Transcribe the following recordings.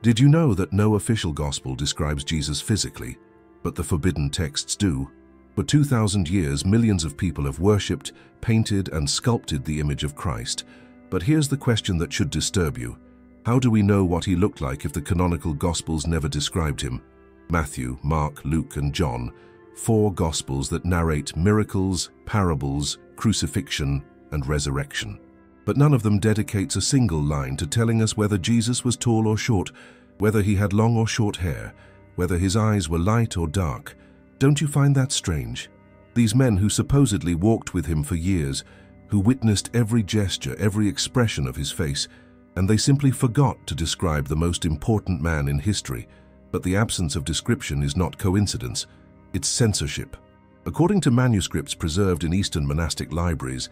Did you know that no official gospel describes Jesus physically, but the forbidden texts do? For 2,000 years, millions of people have worshipped, painted, and sculpted the image of Christ. But here's the question that should disturb you. How do we know what he looked like if the canonical Gospels never described him? Matthew, Mark, Luke, and John, 4 Gospels that narrate miracles, parables, crucifixion, and resurrection. But none of them dedicates a single line to telling us whether Jesus was tall or short, whether he had long or short hair, whether his eyes were light or dark. Don't you find that strange? These men who supposedly walked with him for years, who witnessed every gesture, every expression of his face, and they simply forgot to describe the most important man in history. But the absence of description is not coincidence, it's censorship. According to manuscripts preserved in Eastern monastic libraries,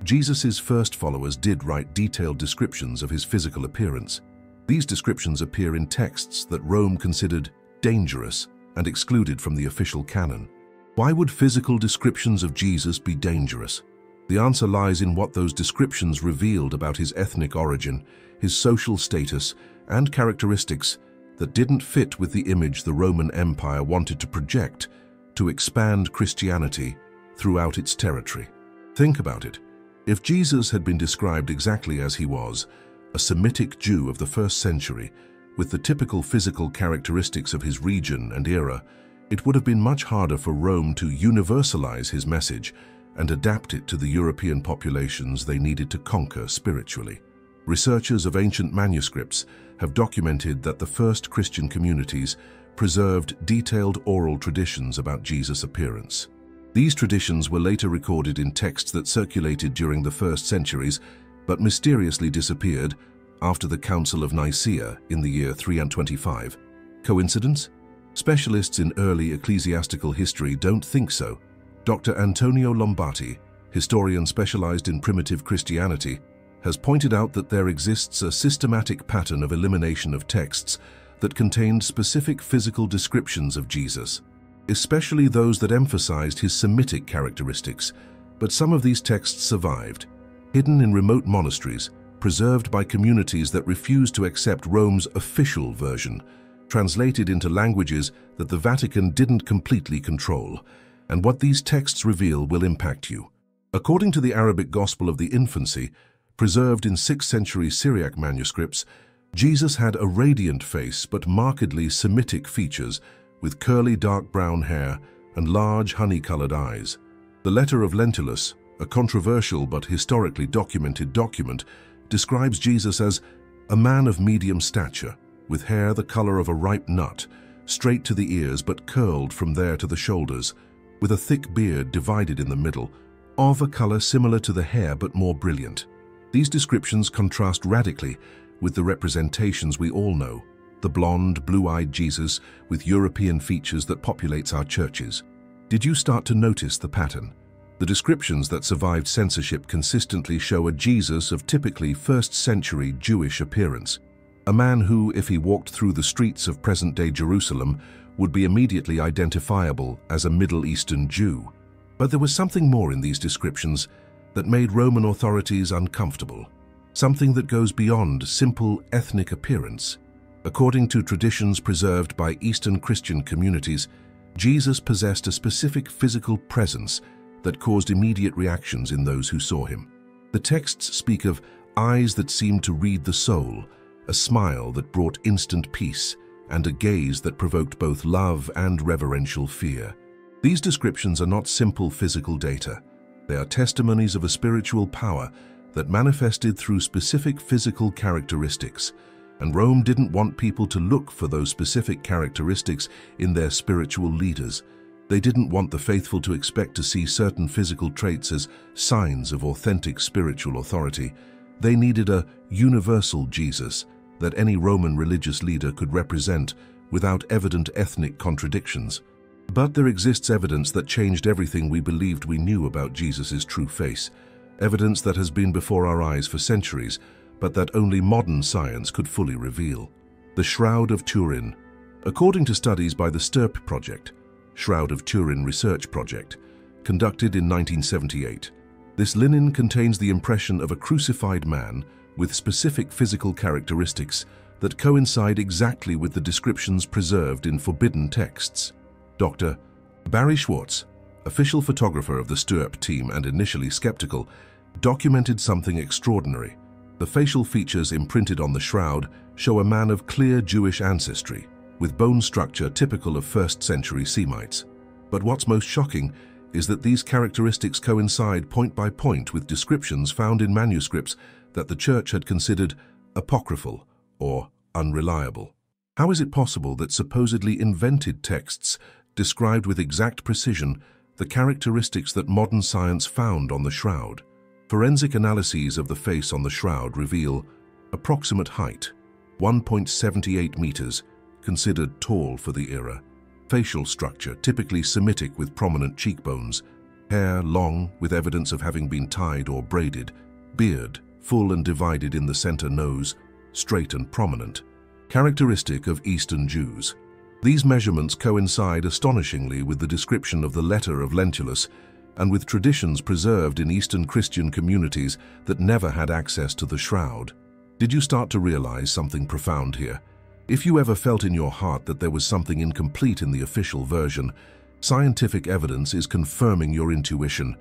Jesus' first followers did write detailed descriptions of his physical appearance. These descriptions appear in texts that Rome considered dangerous and excluded from the official canon. Why would physical descriptions of Jesus be dangerous? The answer lies in what those descriptions revealed about his ethnic origin, his social status, and characteristics that didn't fit with the image the Roman Empire wanted to project to expand Christianity throughout its territory. Think about it. If Jesus had been described exactly as he was, a Semitic Jew of the 1st century, with the typical physical characteristics of his region and era, it would have been much harder for Rome to universalize his message and adapt it to the European populations they needed to conquer spiritually. Researchers of ancient manuscripts have documented that the first Christian communities preserved detailed oral traditions about Jesus' appearance. These traditions were later recorded in texts that circulated during the first centuries, but mysteriously disappeared after the Council of Nicaea in the year 325. Coincidence? Specialists in early ecclesiastical history don't think so. Dr. Antonio Lombati, historian specialized in primitive Christianity, has pointed out that there exists a systematic pattern of elimination of texts that contained specific physical descriptions of Jesus, especially those that emphasized his Semitic characteristics. But some of these texts survived, hidden in remote monasteries, preserved by communities that refused to accept Rome's official version, translated into languages that the Vatican didn't completely control. And what these texts reveal will impact you. According to the Arabic Gospel of the Infancy, preserved in 6th century Syriac manuscripts, Jesus had a radiant face but markedly Semitic features, with curly dark brown hair and large honey-colored eyes. The Letter of Lentulus, a controversial but historically documented document, describes Jesus as a man of medium stature, with hair the color of a ripe nut, straight to the ears but curled from there to the shoulders, with a thick beard divided in the middle, of a color similar to the hair but more brilliant. These descriptions contrast radically with the representations we all know, the blonde, blue-eyed Jesus with European features that populates our churches. Did you start to notice the pattern? The descriptions that survived censorship consistently show a Jesus of typically 1st century Jewish appearance, a man who, if he walked through the streets of present-day Jerusalem, would be immediately identifiable as a Middle Eastern Jew. But there was something more in these descriptions that made Roman authorities uncomfortable, something that goes beyond simple ethnic appearance. According to traditions preserved by Eastern Christian communities, Jesus possessed a specific physical presence that caused immediate reactions in those who saw him. The texts speak of eyes that seemed to read the soul, a smile that brought instant peace, and a gaze that provoked both love and reverential fear. These descriptions are not simple physical data. They are testimonies of a spiritual power that manifested through specific physical characteristics, and Rome didn't want people to look for those specific characteristics in their spiritual leaders. They didn't want the faithful to expect to see certain physical traits as signs of authentic spiritual authority. They needed a universal Jesus that any Roman religious leader could represent without evident ethnic contradictions. But there exists evidence that changed everything we believed we knew about Jesus' true face, evidence that has been before our eyes for centuries, but that only modern science could fully reveal. The Shroud of Turin. According to studies by the STURP project, Shroud of Turin research project, conducted in 1978, this linen contains the impression of a crucified man with specific physical characteristics that coincide exactly with the descriptions preserved in forbidden texts. Dr. Barry Schwartz, official photographer of the Stuep team and initially skeptical, documented something extraordinary. The facial features imprinted on the shroud show a man of clear Jewish ancestry, with bone structure typical of first-century Semites. But what's most shocking is that these characteristics coincide point by point with descriptions found in manuscripts that the Church had considered apocryphal or unreliable. How is it possible that supposedly invented texts described with exact precision the characteristics that modern science found on the shroud? Forensic analyses of the face on the shroud reveal approximate height, 1.78 meters, considered tall for the era. Facial structure, typically Semitic with prominent cheekbones. Hair, long, with evidence of having been tied or braided. Beard, full and divided in the center nose, straight and prominent. Characteristic of Eastern Jews. These measurements coincide astonishingly with the description of the letter of Lentulus and with traditions preserved in Eastern Christian communities that never had access to the shroud. Did you start to realize something profound here? If you ever felt in your heart that there was something incomplete in the official version, scientific evidence is confirming your intuition.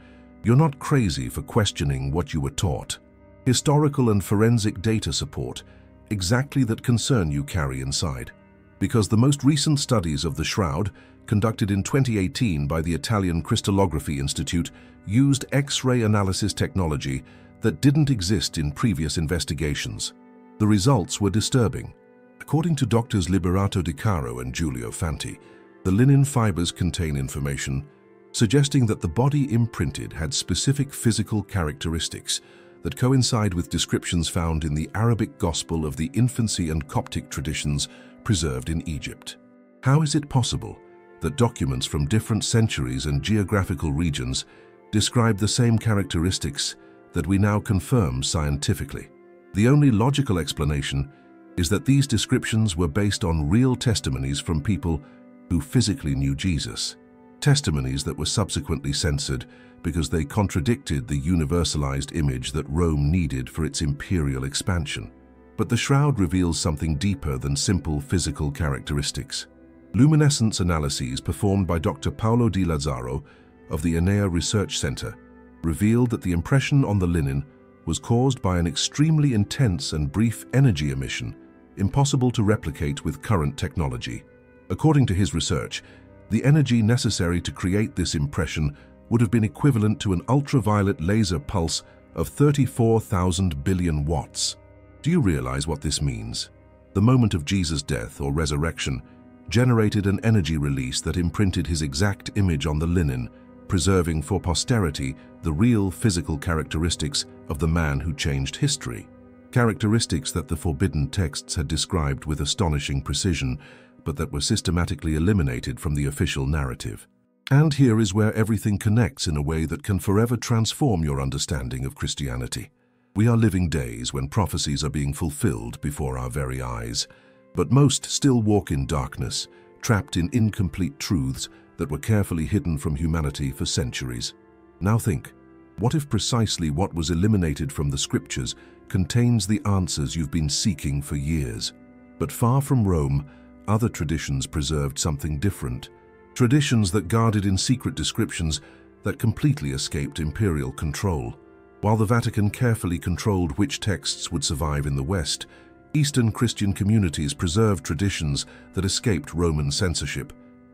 You're not crazy for questioning what you were taught. Historical and forensic data support exactly that concern you carry inside. Because the most recent studies of the shroud, conducted in 2018 by the Italian Crystallography Institute, used X-ray analysis technology that didn't exist in previous investigations. The results were disturbing. According to Drs. Liberato Di Caro and Giulio Fanti, the linen fibers contain information suggesting that the body imprinted had specific physical characteristics that coincide with descriptions found in the Arabic Gospel of the infancy and Coptic traditions preserved in Egypt. How is it possible that documents from different centuries and geographical regions describe the same characteristics that we now confirm scientifically? The only logical explanation is that these descriptions were based on real testimonies from people who physically knew Jesus, testimonies that were subsequently censored because they contradicted the universalized image that Rome needed for its imperial expansion. But the shroud reveals something deeper than simple physical characteristics. Luminescence analyses performed by Dr. Paolo Di Lazzaro of the Enea Research Center revealed that the impression on the linen was caused by an extremely intense and brief energy emission, impossible to replicate with current technology. According to his research, the energy necessary to create this impression would have been equivalent to an ultraviolet laser pulse of 34,000 billion watts. Do you realize what this means? The moment of Jesus' death or resurrection generated an energy release that imprinted his exact image on the linen, preserving for posterity the real physical characteristics of the man who changed history. Characteristics that the forbidden texts had described with astonishing precision, but that were systematically eliminated from the official narrative. And here is where everything connects in a way that can forever transform your understanding of Christianity. We are living days when prophecies are being fulfilled before our very eyes, but most still walk in darkness, trapped in incomplete truths that were carefully hidden from humanity for centuries. Now think, what if precisely what was eliminated from the scriptures contains the answers you've been seeking for years? But far from Rome, other traditions preserved something different. Traditions that guarded in secret descriptions that completely escaped imperial control. While the Vatican carefully controlled which texts would survive in the West, Eastern Christian communities preserved traditions that escaped Roman censorship.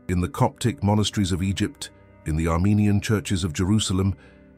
In the Coptic monasteries of Egypt, in the Armenian churches of Jerusalem,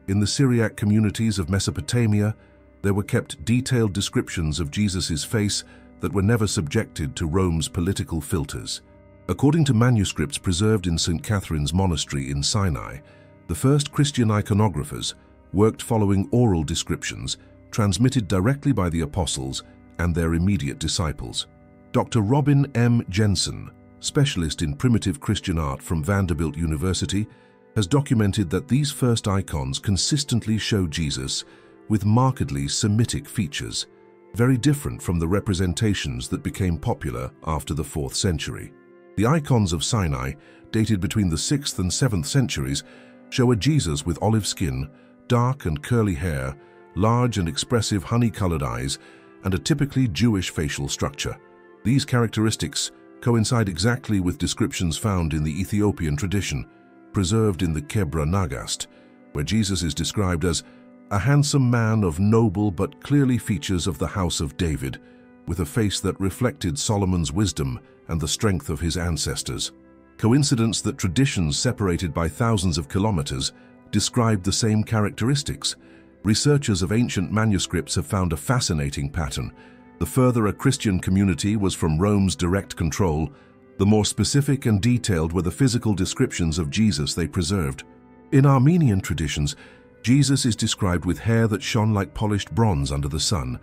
in the Syriac communities of Mesopotamia, there were kept detailed descriptions of Jesus' face that were never subjected to Rome's political filters. According to manuscripts preserved in St. Catherine's Monastery in Sinai, the first Christian iconographers worked following oral descriptions transmitted directly by the apostles and their immediate disciples. Dr. Robin M. Jensen, specialist in primitive Christian art from Vanderbilt University, has documented that these first icons consistently show Jesus with markedly Semitic features, very different from the representations that became popular after the 4th century. The icons of Sinai, dated between the 6th and 7th centuries, show a Jesus with olive skin, dark and curly hair, large and expressive honey-colored eyes, and a typically Jewish facial structure. These characteristics coincide exactly with descriptions found in the Ethiopian tradition, preserved in the Kebra Nagast, where Jesus is described as a handsome man of noble but clearly features of the house of David, with a face that reflected Solomon's wisdom and the strength of his ancestors. Coincidence that traditions separated by thousands of kilometers described the same characteristics? Researchers of ancient manuscripts have found a fascinating pattern. The further a Christian community was from Rome's direct control, the more specific and detailed were the physical descriptions of Jesus they preserved. In Armenian traditions, Jesus is described with hair that shone like polished bronze under the sun,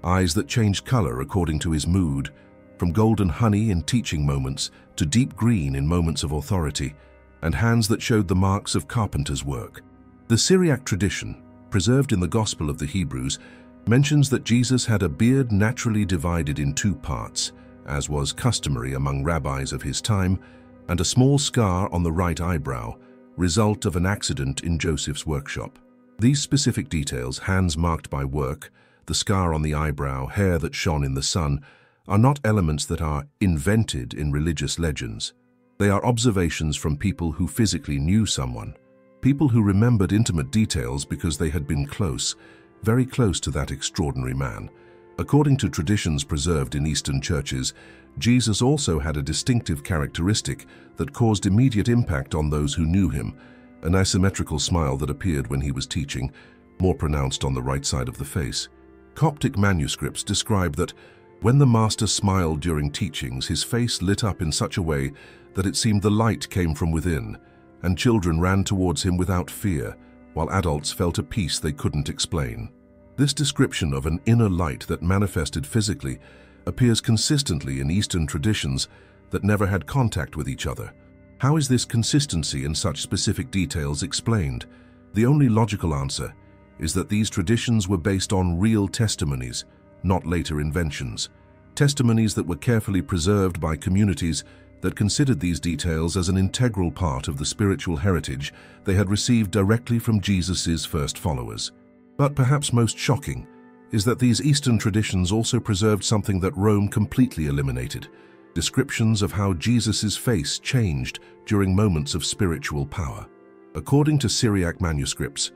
eyes that changed color according to his mood, from golden honey in teaching moments to deep green in moments of authority, and hands that showed the marks of carpenter's work. The Syriac tradition, preserved in the Gospel of the Hebrews, mentions that Jesus had a beard naturally divided in two parts, as was customary among rabbis of his time, and a small scar on the right eyebrow, result of an accident in Joseph's workshop. These specific details, hands marked by work, the scar on the eyebrow, hair that shone in the sun, are not elements that are invented in religious legends. They are observations from people who physically knew someone, people who remembered intimate details because they had been close, very close to that extraordinary man. According to traditions preserved in Eastern churches, Jesus also had a distinctive characteristic that caused immediate impact on those who knew him, an asymmetrical smile that appeared when he was teaching, more pronounced on the right side of the face. Coptic manuscripts describe that when the master smiled during teachings, his face lit up in such a way that it seemed the light came from within, and children ran towards him without fear, while adults felt a peace they couldn't explain. This description of an inner light that manifested physically appears consistently in Eastern traditions that never had contact with each other. How is this consistency in such specific details explained? The only logical answer is that these traditions were based on real testimonies, not later inventions. Testimonies that were carefully preserved by communities that considered these details as an integral part of the spiritual heritage they had received directly from Jesus' first followers. But perhaps most shocking is that these Eastern traditions also preserved something that Rome completely eliminated: descriptions of how Jesus' face changed during moments of spiritual power. According to Syriac manuscripts,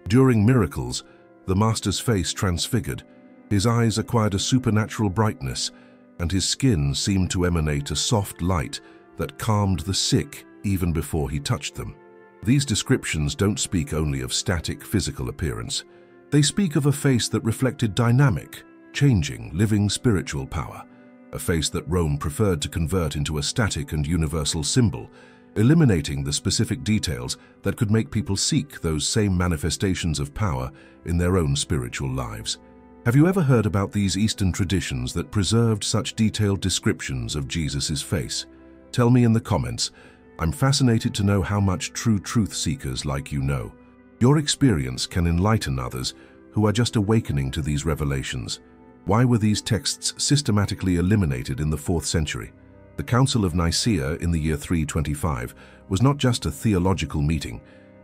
during miracles, the Master's face transfigured, his eyes acquired a supernatural brightness, and his skin seemed to emanate a soft light that calmed the sick even before he touched them. These descriptions don't speak only of static physical appearance. They speak of a face that reflected dynamic, changing, living spiritual power, a face that Rome preferred to convert into a static and universal symbol, eliminating the specific details that could make people seek those same manifestations of power in their own spiritual lives. Have you ever heard about these Eastern traditions that preserved such detailed descriptions of Jesus' face? Tell me in the comments. I'm fascinated to know how much true truth seekers like you know. Your experience can enlighten others who are just awakening to these revelations. Why were these texts systematically eliminated in the 4th century? The Council of Nicaea in the year 325 was not just a theological meeting.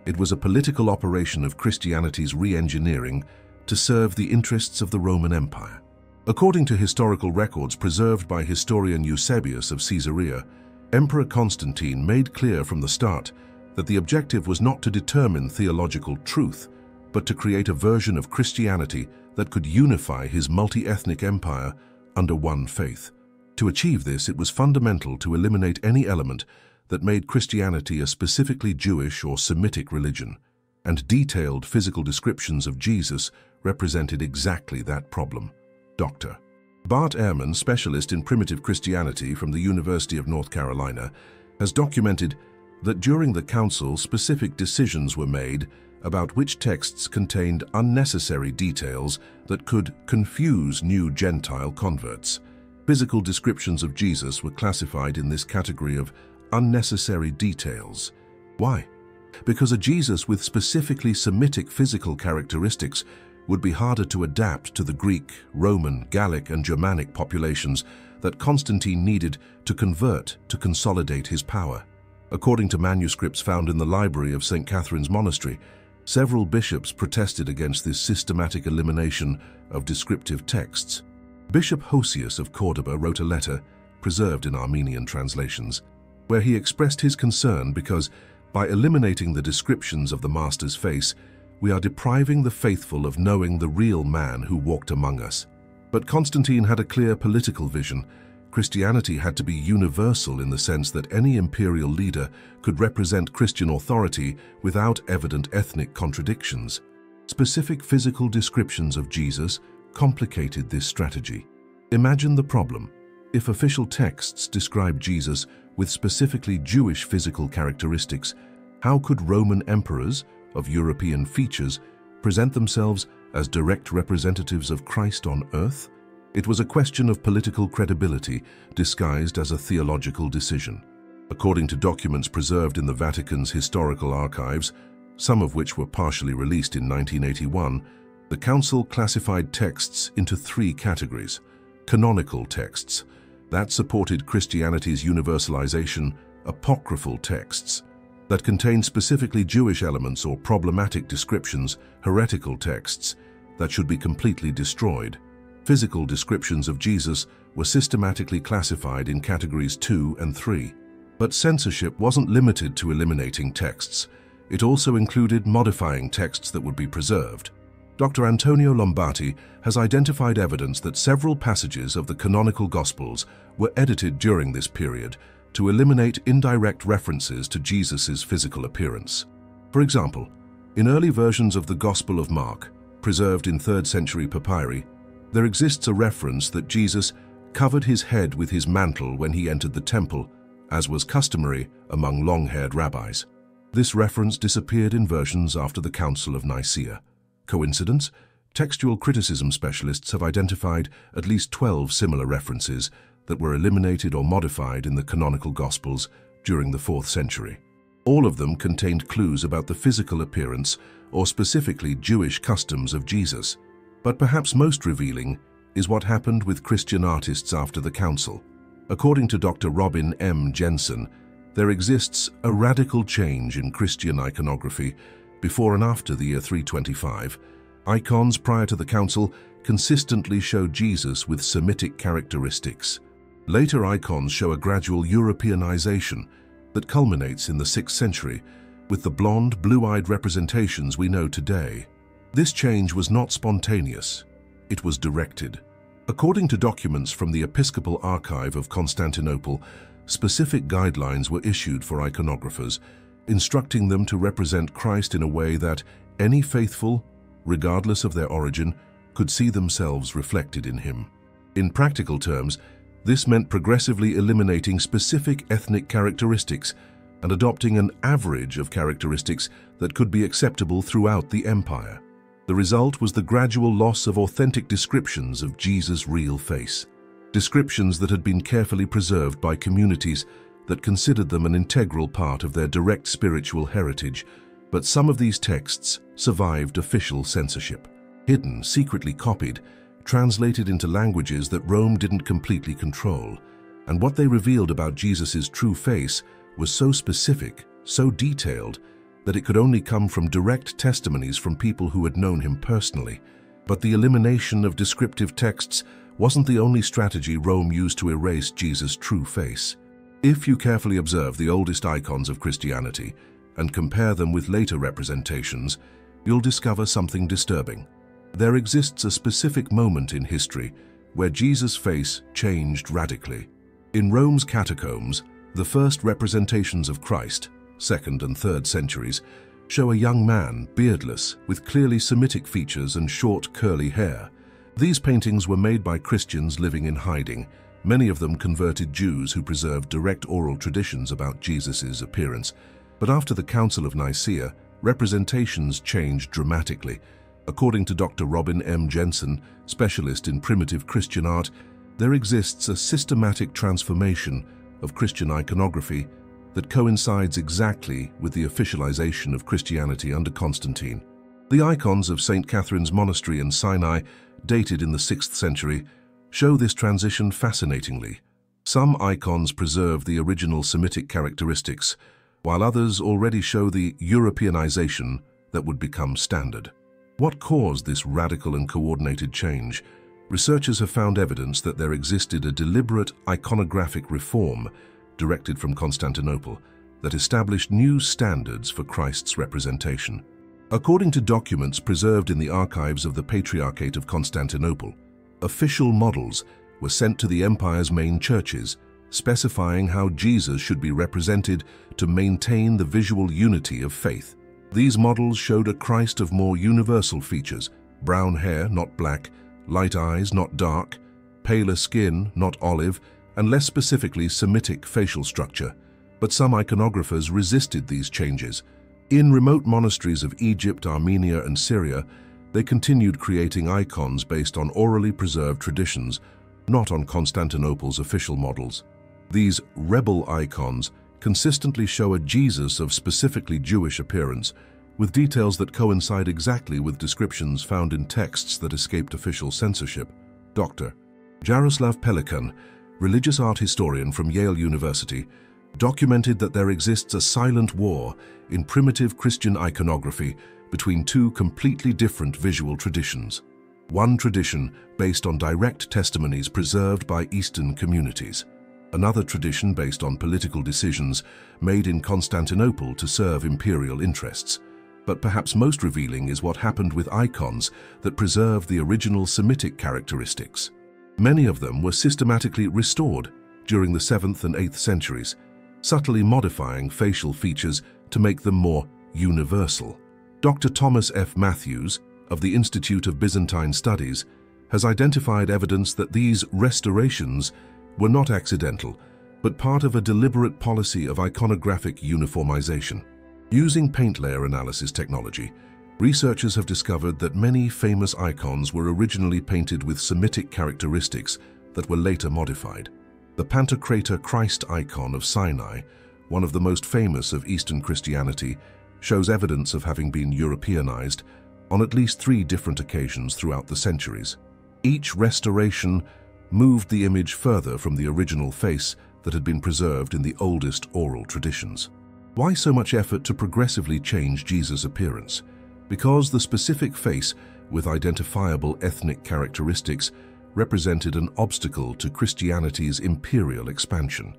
It was a political operation of Christianity's re-engineering to serve the interests of the Roman Empire. According to historical records preserved by historian Eusebius of Caesarea, Emperor Constantine made clear from the start that the objective was not to determine theological truth, but to create a version of Christianity that could unify his multi-ethnic empire under one faith. To achieve this, it was fundamental to eliminate any element that made Christianity a specifically Jewish or Semitic religion, and detailed physical descriptions of Jesus represented exactly that problem. Dr. Bart Ehrman, specialist in primitive Christianity from the University of North Carolina, has documented that during the council specific decisions were made about which texts contained unnecessary details that could confuse new Gentile converts. Physical descriptions of Jesus were classified in this category of unnecessary details. Why? Because a Jesus with specifically Semitic physical characteristics would be harder to adapt to the Greek, Roman, Gallic, and Germanic populations that Constantine needed to convert to consolidate his power. According to manuscripts found in the library of St. Catherine's Monastery, several bishops protested against this systematic elimination of descriptive texts. Bishop Hosius of Cordoba wrote a letter, preserved in Armenian translations, where he expressed his concern because, by eliminating the descriptions of the Master's face, we are depriving the faithful of knowing the real man who walked among us. But Constantine had a clear political vision. Christianity had to be universal in the sense that any imperial leader could represent Christian authority without evident ethnic contradictions. Specific physical descriptions of Jesus complicated this strategy. Imagine the problem. If official texts describe Jesus with specifically Jewish physical characteristics, how could Roman emperors of European features present themselves as direct representatives of Christ on earth? It was a question of political credibility disguised as a theological decision. According to documents preserved in the Vatican's historical archives, some of which were partially released in 1981, the Council classified texts into three categories. Canonical texts, that supported Christianity's universalization; apocryphal texts, that contained specifically Jewish elements or problematic descriptions; heretical texts, that should be completely destroyed. Physical descriptions of Jesus were systematically classified in categories 2 and 3. But censorship wasn't limited to eliminating texts. It also included modifying texts that would be preserved. Dr. Antonio Lombati has identified evidence that several passages of the canonical Gospels were edited during this period to eliminate indirect references to Jesus' physical appearance. For example, in early versions of the Gospel of Mark, preserved in 3rd century papyri, there exists a reference that Jesus covered his head with his mantle when he entered the temple, as was customary among long-haired rabbis. This reference disappeared in versions after the Council of Nicaea. Coincidence? Textual criticism specialists have identified at least 12 similar references that were eliminated or modified in the canonical Gospels during the 4th century. All of them contained clues about the physical appearance or specifically Jewish customs of Jesus. But perhaps most revealing is what happened with Christian artists after the Council. According to Dr. Robin M. Jensen, there exists a radical change in Christian iconography before and after the year 325. Icons prior to the Council consistently show Jesus with Semitic characteristics. Later icons show a gradual Europeanization that culminates in the 6th century with the blonde, blue-eyed representations we know today. This change was not spontaneous. It was directed. According to documents from the Episcopal Archive of Constantinople, specific guidelines were issued for iconographers, instructing them to represent Christ in a way that any faithful, regardless of their origin, could see themselves reflected in him. In practical terms, this meant progressively eliminating specific ethnic characteristics and adopting an average of characteristics that could be acceptable throughout the empire. The result was the gradual loss of authentic descriptions of Jesus' real face, descriptions that had been carefully preserved by communities that considered them an integral part of their direct spiritual heritage. But some of these texts survived official censorship, hidden, secretly copied, translated into languages that Rome didn't completely control. And what they revealed about Jesus' true face was so specific, so detailed, that it could only come from direct testimonies from people who had known him personally. But the elimination of descriptive texts wasn't the only strategy Rome used to erase Jesus' true face. If you carefully observe the oldest icons of Christianity and compare them with later representations, you'll discover something disturbing. There exists a specific moment in history where Jesus' face changed radically. In Rome's catacombs, the first representations of Christ, 2nd and 3rd centuries, show a young man, beardless, with clearly Semitic features and short, curly hair. These paintings were made by Christians living in hiding, many of them converted Jews who preserved direct oral traditions about Jesus' appearance. But after the Council of Nicaea, representations changed dramatically. According to Dr. Robin M. Jensen, specialist in primitive Christian art, there exists a systematic transformation of Christian iconography that coincides exactly with the officialization of Christianity under Constantine. The icons of St. Catherine's Monastery in Sinai, dated in the 6th century, show this transition fascinatingly. Some icons preserve the original Semitic characteristics, while others already show the Europeanization that would become standard. What caused this radical and coordinated change? Researchers have found evidence that there existed a deliberate iconographic reform directed from Constantinople that established new standards for Christ's representation. According to documents preserved in the archives of the Patriarchate of Constantinople, official models were sent to the empire's main churches, specifying how Jesus should be represented to maintain the visual unity of faith. These models showed a Christ of more universal features: brown hair, not black, light eyes, not dark, paler skin, not olive, and less specifically Semitic facial structure. But some iconographers resisted these changes. In remote monasteries of Egypt, Armenia, and Syria, they continued creating icons based on orally preserved traditions, not on Constantinople's official models. These rebel icons consistently show a Jesus of specifically Jewish appearance, with details that coincide exactly with descriptions found in texts that escaped official censorship. Dr. Jaroslav Pelikan, religious art historian from Yale University, documented that there exists a silent war in primitive Christian iconography between two completely different visual traditions. One tradition based on direct testimonies preserved by Eastern communities. Another tradition based on political decisions made in Constantinople to serve imperial interests. But perhaps most revealing is what happened with icons that preserved the original Semitic characteristics. Many of them were systematically restored during the 7th and 8th centuries, subtly modifying facial features to make them more universal. Dr. Thomas F. Matthews of the Institute of Byzantine Studies has identified evidence that these restorations were not accidental, but part of a deliberate policy of iconographic uniformization. Using paint layer analysis technology, researchers have discovered that many famous icons were originally painted with Semitic characteristics that were later modified. The Pantocrator Christ icon of Sinai, one of the most famous of Eastern Christianity, shows evidence of having been Europeanized on at least 3 different occasions throughout the centuries. Each restoration moved the image further from the original face that had been preserved in the oldest oral traditions. Why so much effort to progressively change Jesus' appearance? Because the specific face with identifiable ethnic characteristics represented an obstacle to Christianity's imperial expansion.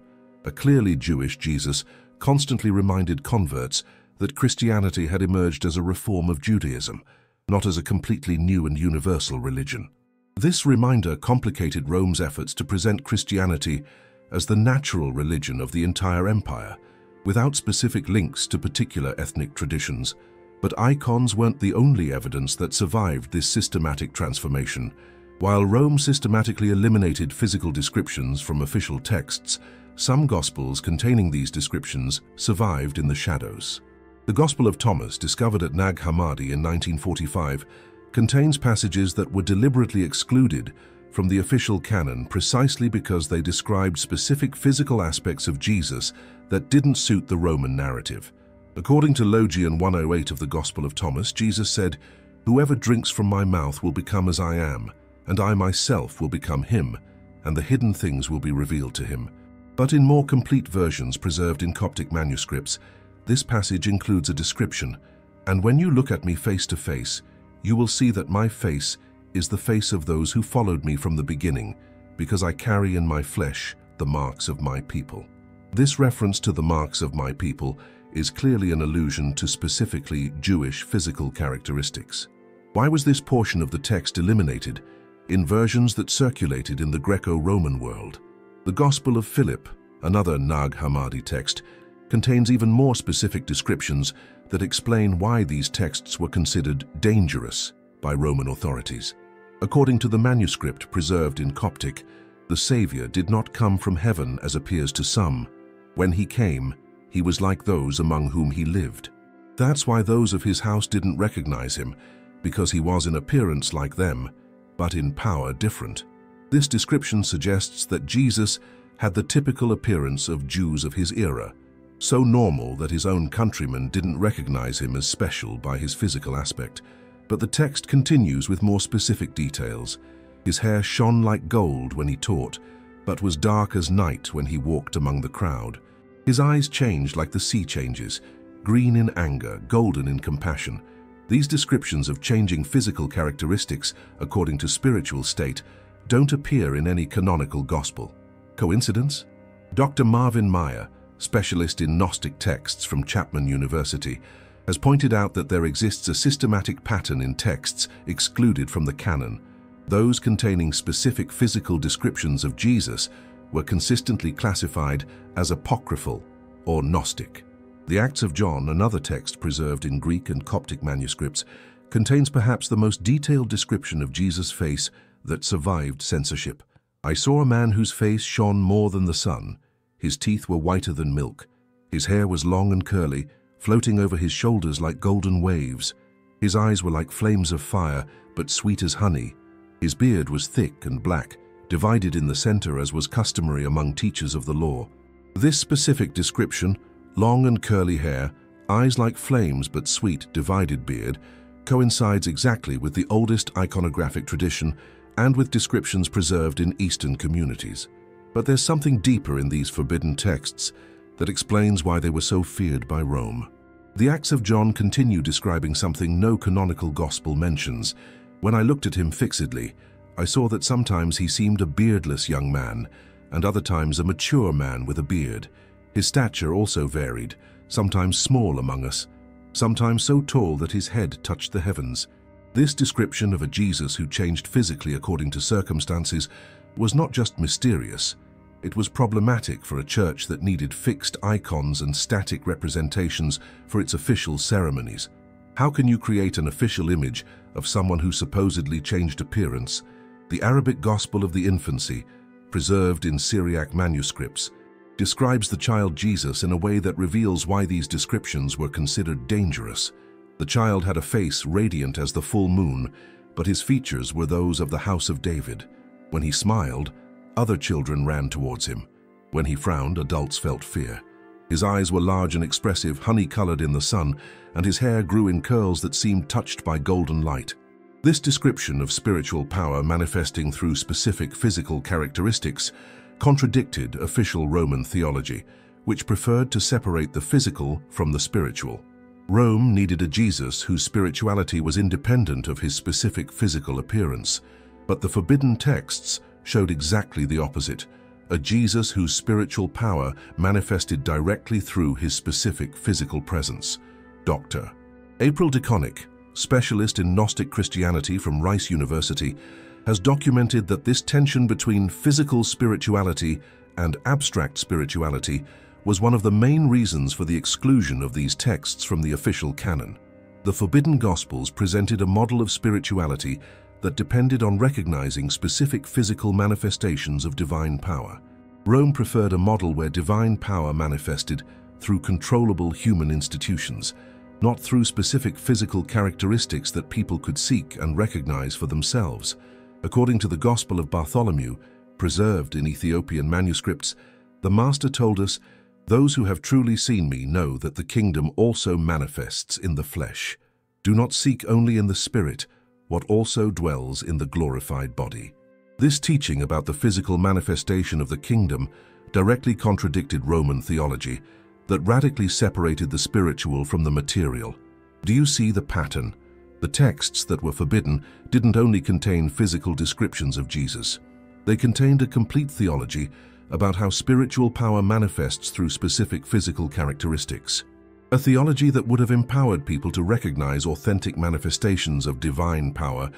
A clearly Jewish Jesus constantly reminded converts that Christianity had emerged as a reform of Judaism, not as a completely new and universal religion. This reminder complicated Rome's efforts to present Christianity as the natural religion of the entire empire, without specific links to particular ethnic traditions. But icons weren't the only evidence that survived this systematic transformation. While Rome systematically eliminated physical descriptions from official texts, some Gospels containing these descriptions survived in the shadows. The Gospel of Thomas, discovered at Nag Hammadi in 1945, contains passages that were deliberately excluded from the official canon precisely because they described specific physical aspects of Jesus that didn't suit the Roman narrative. According to Logion 108 of the Gospel of Thomas, Jesus said, "Whoever drinks from my mouth will become as I am, and I myself will become him, and the hidden things will be revealed to him." But in more complete versions preserved in Coptic manuscripts, this passage includes a description, "And when you look at me face to face, you will see that my face is the face of those who followed me from the beginning, because I carry in my flesh the marks of my people." This reference to the marks of my people is clearly an allusion to specifically Jewish physical characteristics. Why was this portion of the text eliminated in versions that circulated in the Greco-Roman world? The Gospel of Philip, another Nag Hammadi text, contains even more specific descriptions that explain why these texts were considered dangerous by Roman authorities. According to the manuscript preserved in Coptic, the Savior did not come from heaven as appears to some. When he came, he was like those among whom he lived. That's why those of his house didn't recognize him, because he was in appearance like them, but in power different. This description suggests that Jesus had the typical appearance of Jews of his era, so normal that his own countrymen didn't recognize him as special by his physical aspect. But the text continues with more specific details. His hair shone like gold when he taught, but was dark as night when he walked among the crowd. His eyes changed like the sea changes, green in anger, golden in compassion. These descriptions of changing physical characteristics according to spiritual state don't appear in any canonical gospel. Coincidence? Dr. Marvin Meyer, specialist in Gnostic texts from Chapman University, has pointed out that there exists a systematic pattern in texts excluded from the canon. Those containing specific physical descriptions of Jesus were consistently classified as apocryphal or Gnostic. The Acts of John, another text preserved in Greek and Coptic manuscripts, contains perhaps the most detailed description of Jesus' face that survived censorship. "I saw a man whose face shone more than the sun. His teeth were whiter than milk. His hair was long and curly, floating over his shoulders like golden waves. His eyes were like flames of fire, but sweet as honey. His beard was thick and black, divided in the center as was customary among teachers of the law." This specific description, long and curly hair, eyes like flames but sweet, divided beard, coincides exactly with the oldest iconographic tradition and with descriptions preserved in Eastern communities. But there's something deeper in these forbidden texts that explains why they were so feared by Rome. The Acts of John continue describing something no canonical gospel mentions. "When I looked at him fixedly, I saw that sometimes he seemed a beardless young man, and other times a mature man with a beard. His stature also varied, sometimes small among us, sometimes so tall that his head touched the heavens." This description of a Jesus who changed physically according to circumstances was not just mysterious, it was problematic for a church that needed fixed icons and static representations for its official ceremonies. How can you create an official image of someone who supposedly changed appearance? The Arabic Gospel of the Infancy, preserved in Syriac manuscripts, describes the child Jesus in a way that reveals why these descriptions were considered dangerous. The child had a face radiant as the full moon, but his features were those of the house of David. When he smiled, other children ran towards him. When he frowned, adults felt fear. His eyes were large and expressive, honey-colored in the sun, and his hair grew in curls that seemed touched by golden light. This description of spiritual power manifesting through specific physical characteristics contradicted official Roman theology, which preferred to separate the physical from the spiritual. Rome needed a Jesus whose spirituality was independent of his specific physical appearance, but the forbidden texts showed exactly the opposite, a Jesus whose spiritual power manifested directly through his specific physical presence. Dr. April DeConnick, specialist in Gnostic Christianity from Rice University, has documented that this tension between physical spirituality and abstract spirituality was one of the main reasons for the exclusion of these texts from the official canon. The forbidden Gospels presented a model of spirituality that depended on recognizing specific physical manifestations of divine power. Rome preferred a model where divine power manifested through controllable human institutions, not through specific physical characteristics that people could seek and recognize for themselves. According to the Gospel of Bartholomew, preserved in Ethiopian manuscripts, the Master told us, "Those who have truly seen me know that the kingdom also manifests in the flesh. Do not seek only in the spirit what also dwells in the glorified body." This teaching about the physical manifestation of the kingdom directly contradicted Roman theology that radically separated the spiritual from the material. Do you see the pattern? The texts that were forbidden didn't only contain physical descriptions of Jesus. They contained a complete theology about how spiritual power manifests through specific physical characteristics. A theology that would have empowered people to recognize authentic manifestations of divine power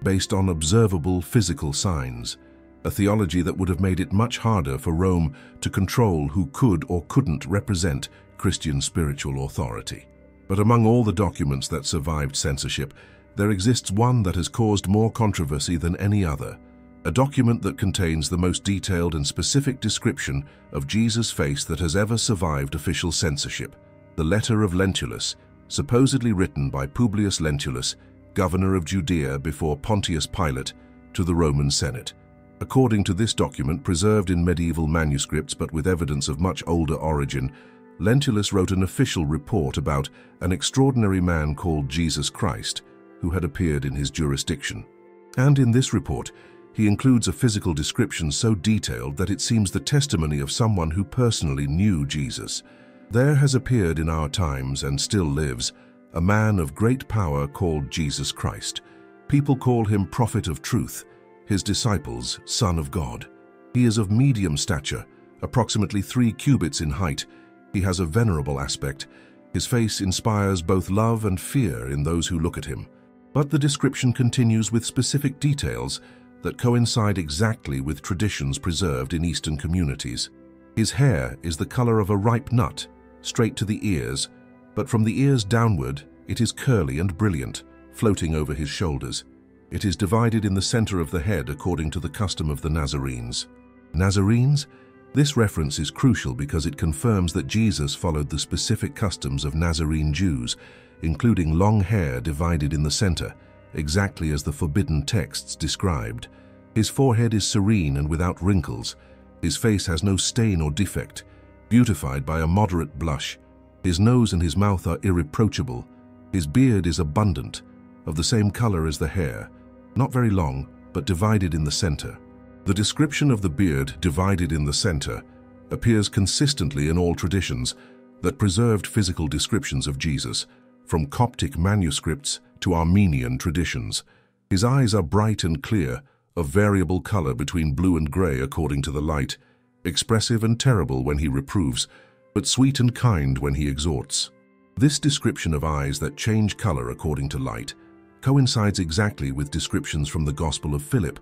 based on observable physical signs. A theology that would have made it much harder for Rome to control who could or couldn't represent Christian spiritual authority. But among all the documents that survived censorship, there exists one that has caused more controversy than any other. A document that contains the most detailed and specific description of Jesus' face that has ever survived official censorship. The Letter of Lentulus, supposedly written by Publius Lentulus, governor of Judea before Pontius Pilate, to the Roman Senate. According to this document, preserved in medieval manuscripts but with evidence of much older origin, Lentulus wrote an official report about an extraordinary man called Jesus Christ, who had appeared in his jurisdiction. And in this report, he includes a physical description so detailed that it seems the testimony of someone who personally knew Jesus. There has appeared in our times, and still lives, a man of great power called Jesus Christ. People call him Prophet of Truth. his disciples, Son of God. He is of medium stature, approximately 3 cubits in height. He has a venerable aspect. His face inspires both love and fear in those who look at him. But the description continues with specific details that coincide exactly with traditions preserved in Eastern communities. His hair is the color of a ripe nut, straight to the ears, but from the ears downward it is curly and brilliant, floating over his shoulders. It is divided in the center of the head according to the custom of the Nazarenes. Nazarenes? This reference is crucial because it confirms that Jesus followed the specific customs of Nazarene Jews, including long hair divided in the center, exactly as the forbidden texts described. His forehead is serene and without wrinkles. His face has no stain or defect, beautified by a moderate blush. His nose and his mouth are irreproachable. His beard is abundant, of the same color as the hair, not very long, but divided in the center. The description of the beard divided in the center appears consistently in all traditions that preserved physical descriptions of Jesus, from Coptic manuscripts to Armenian traditions. His eyes are bright and clear, of variable color between blue and gray according to the light, expressive and terrible when he reproves, but sweet and kind when he exhorts. This description of eyes that change color according to light coincides exactly with descriptions from the Gospel of Philip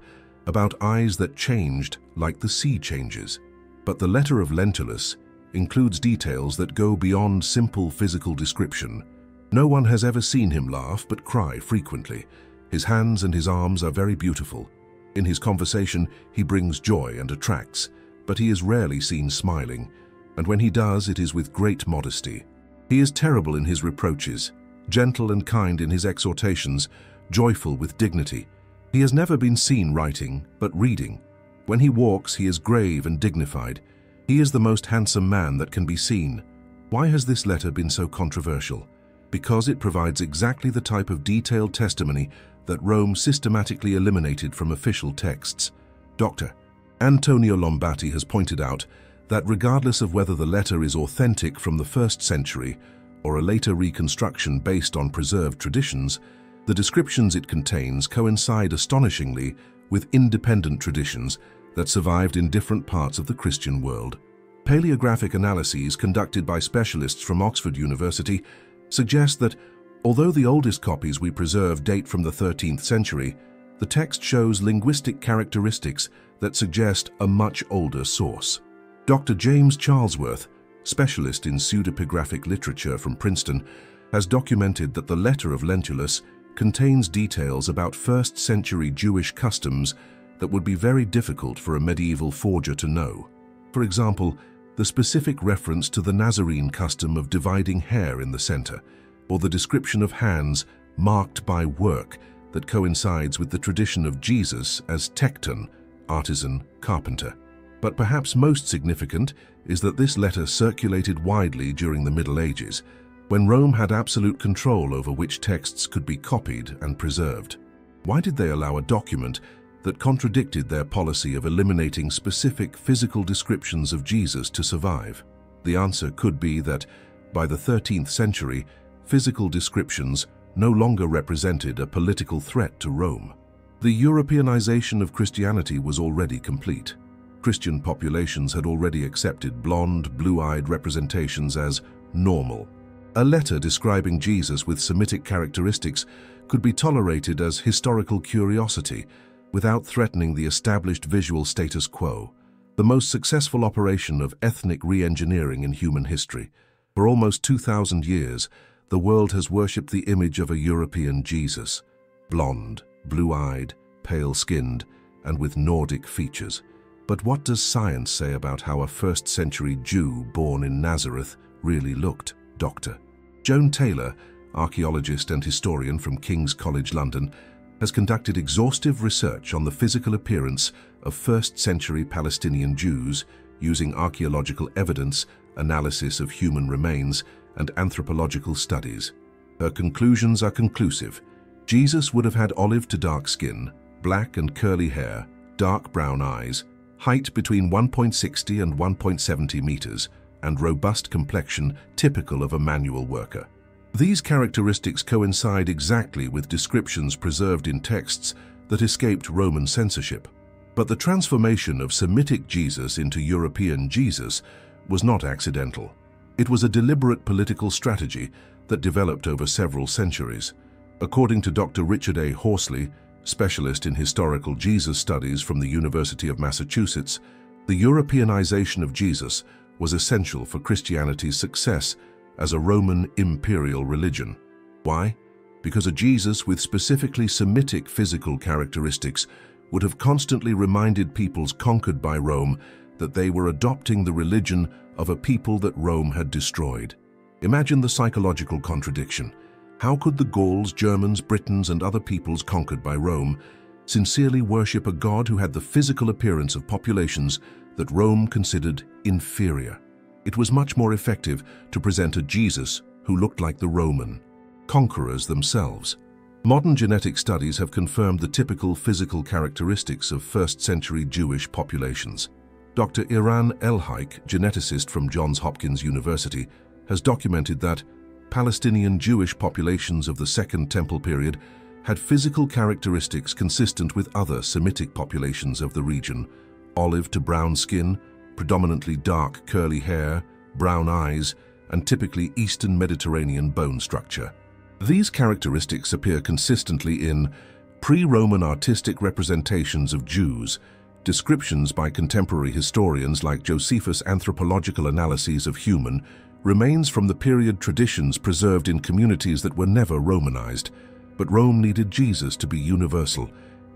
about eyes that changed like the sea changes. But the letter of Lentulus includes details that go beyond simple physical description. No one has ever seen him laugh but cry frequently. His hands and his arms are very beautiful. In his conversation, he brings joy and attracts, but he is rarely seen smiling, and when he does, it is with great modesty. He is terrible in his reproaches, gentle and kind in his exhortations, joyful with dignity. He has never been seen writing, but reading. When he walks, he is grave and dignified. He is the most handsome man that can be seen. Why has this letter been so controversial? Because it provides exactly the type of detailed testimony that Rome systematically eliminated from official texts. Dr. Antonio Lombati has pointed out that regardless of whether the letter is authentic from the 1st century or a later reconstruction based on preserved traditions, the descriptions it contains coincide astonishingly with independent traditions that survived in different parts of the Christian world. Paleographic analyses conducted by specialists from Oxford University suggest that, although the oldest copies we preserve date from the 13th century, the text shows linguistic characteristics that suggest a much older source. Dr. James Charlesworth, specialist in pseudepigraphic literature from Princeton, has documented that the letter of Lentulus contains details about 1st century Jewish customs that would be very difficult for a medieval forger to know. For example, the specific reference to the Nazarene custom of dividing hair in the center, or the description of hands marked by work that coincides with the tradition of Jesus as tekton, artisan, carpenter. But perhaps most significant is that this letter circulated widely during the Middle Ages, when Rome had absolute control over which texts could be copied and preserved. Why did they allow a document that contradicted their policy of eliminating specific physical descriptions of Jesus to survive? The answer could be that, by the 13th century, physical descriptions no longer represented a political threat to Rome. The Europeanization of Christianity was already complete. Christian populations had already accepted blonde, blue-eyed representations as normal. A letter describing Jesus with Semitic characteristics could be tolerated as historical curiosity without threatening the established visual status quo, the most successful operation of ethnic re-engineering in human history. For almost 2,000 years, the world has worshipped the image of a European Jesus, blonde, blue-eyed, pale-skinned, and with Nordic features. But what does science say about how a 1st century Jew born in Nazareth really looked, Dr. Joan Taylor, archaeologist and historian from King's College London, has conducted exhaustive research on the physical appearance of 1st century Palestinian Jews using archaeological evidence, analysis of human remains, and anthropological studies. Her conclusions are conclusive. Jesus would have had olive to dark skin, black and curly hair, dark brown eyes, height between 1.60 and 1.70 meters, and robust complexion typical of a manual worker. These characteristics coincide exactly with descriptions preserved in texts that escaped Roman censorship. But the transformation of Semitic Jesus into European Jesus was not accidental. It was a deliberate political strategy that developed over several centuries. According to Dr. Richard A. Horsley, specialist in historical Jesus studies from the University of Massachusetts, the Europeanization of Jesus was essential for Christianity's success as a Roman imperial religion. Why? Because a Jesus with specifically Semitic physical characteristics would have constantly reminded peoples conquered by Rome that they were adopting the religion of a people that Rome had destroyed. Imagine the psychological contradiction. How could the Gauls, Germans, Britons, and other peoples conquered by Rome sincerely worship a god who had the physical appearance of populations that Rome considered inferior? It was much more effective to present a Jesus who looked like the Roman conquerors themselves. Modern genetic studies have confirmed the typical physical characteristics of first-century Jewish populations. Dr. Iran Elhaik, geneticist from Johns Hopkins University, has documented that Palestinian Jewish populations of the Second Temple period had physical characteristics consistent with other Semitic populations of the region: olive to brown skin, predominantly dark curly hair, brown eyes, and typically Eastern Mediterranean bone structure. These characteristics appear consistently in pre-Roman artistic representations of Jews, descriptions by contemporary historians like Josephus' anthropological analyses of human, remains from the period traditions preserved in communities that were never Romanized. But Rome needed Jesus to be universal,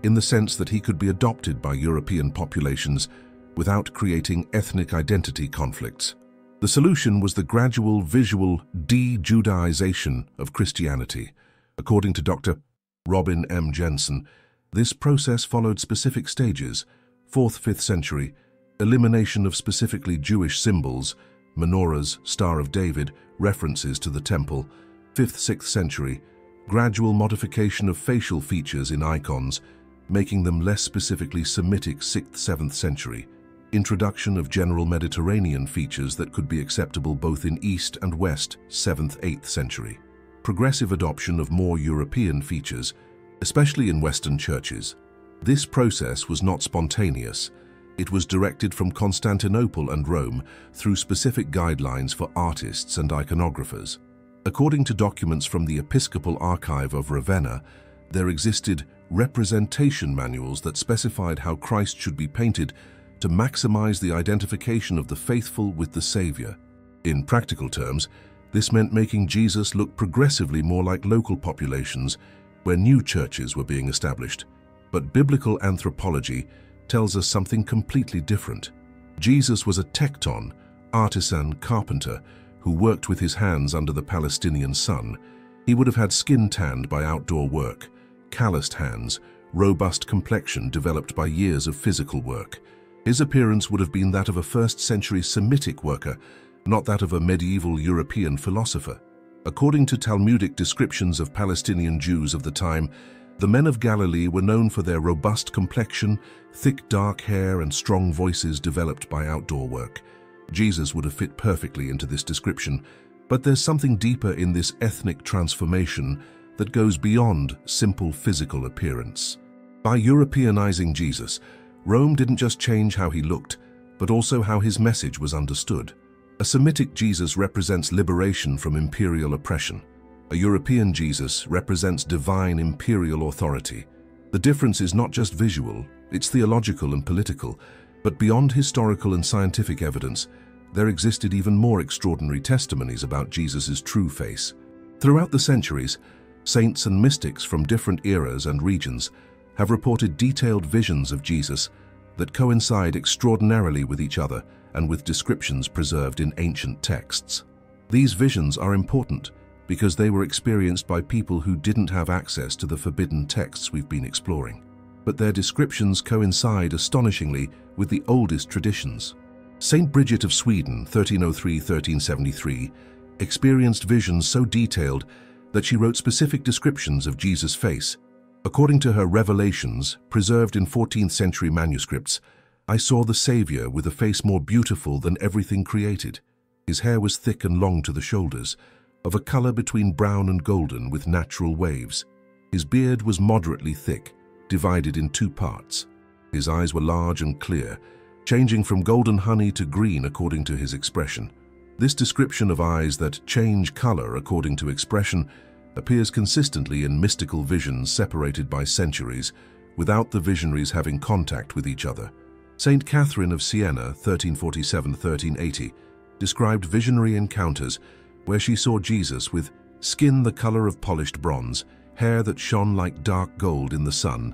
in the sense that he could be adopted by European populations without creating ethnic identity conflicts. The solution was the gradual visual de-Judaization of Christianity. According to Dr. Robin M. Jensen, this process followed specific stages: 4th, 5th century, elimination of specifically Jewish symbols, menorahs, Star of David, references to the temple; 5th, 6th century, gradual modification of facial features in icons, making them less specifically Semitic; 6th, 7th century, introduction of general Mediterranean features that could be acceptable both in East and West; 7th, 8th century, progressive adoption of more European features, especially in Western churches. This process was not spontaneous. It was directed from Constantinople and Rome through specific guidelines for artists and iconographers. According to documents from the Episcopal Archive of Ravenna, there existed representation manuals that specified how Christ should be painted to maximize the identification of the faithful with the Savior. In practical terms, this meant making Jesus look progressively more like local populations where new churches were being established. But biblical anthropology tells us something completely different. Jesus was a tekton, artisan carpenter, who worked with his hands under the Palestinian sun. He would have had skin tanned by outdoor work, calloused hands, robust complexion developed by years of physical work. His appearance would have been that of a first-century Semitic worker, not that of a medieval European philosopher. According to Talmudic descriptions of Palestinian Jews of the time, the men of Galilee were known for their robust complexion, thick dark hair, and strong voices developed by outdoor work. Jesus would have fit perfectly into this description, but there's something deeper in this ethnic transformation that goes beyond simple physical appearance. By Europeanizing Jesus, Rome didn't just change how he looked, but also how his message was understood. A Semitic Jesus represents liberation from imperial oppression. A European Jesus represents divine imperial authority. The difference is not just visual, it's theological and political, but beyond historical and scientific evidence, there existed even more extraordinary testimonies about Jesus' true face. Throughout the centuries, saints and mystics from different eras and regions have reported detailed visions of Jesus that coincide extraordinarily with each other and with descriptions preserved in ancient texts. These visions are important because they were experienced by people who didn't have access to the forbidden texts we've been exploring. But their descriptions coincide astonishingly with the oldest traditions. Saint Bridget of Sweden, 1303–1373, experienced visions so detailed that she wrote specific descriptions of Jesus' face. According to her revelations, preserved in 14th century manuscripts, I saw the Savior with a face more beautiful than everything created. His hair was thick and long to the shoulders, of a color between brown and golden with natural waves. His beard was moderately thick, divided in two parts. His eyes were large and clear, changing from golden honey to green according to his expression. This description of eyes that change color according to expression appears consistently in mystical visions separated by centuries, without the visionaries having contact with each other. Saint Catherine of Siena, 1347–1380, described visionary encounters where she saw Jesus with skin the color of polished bronze, hair that shone like dark gold in the sun,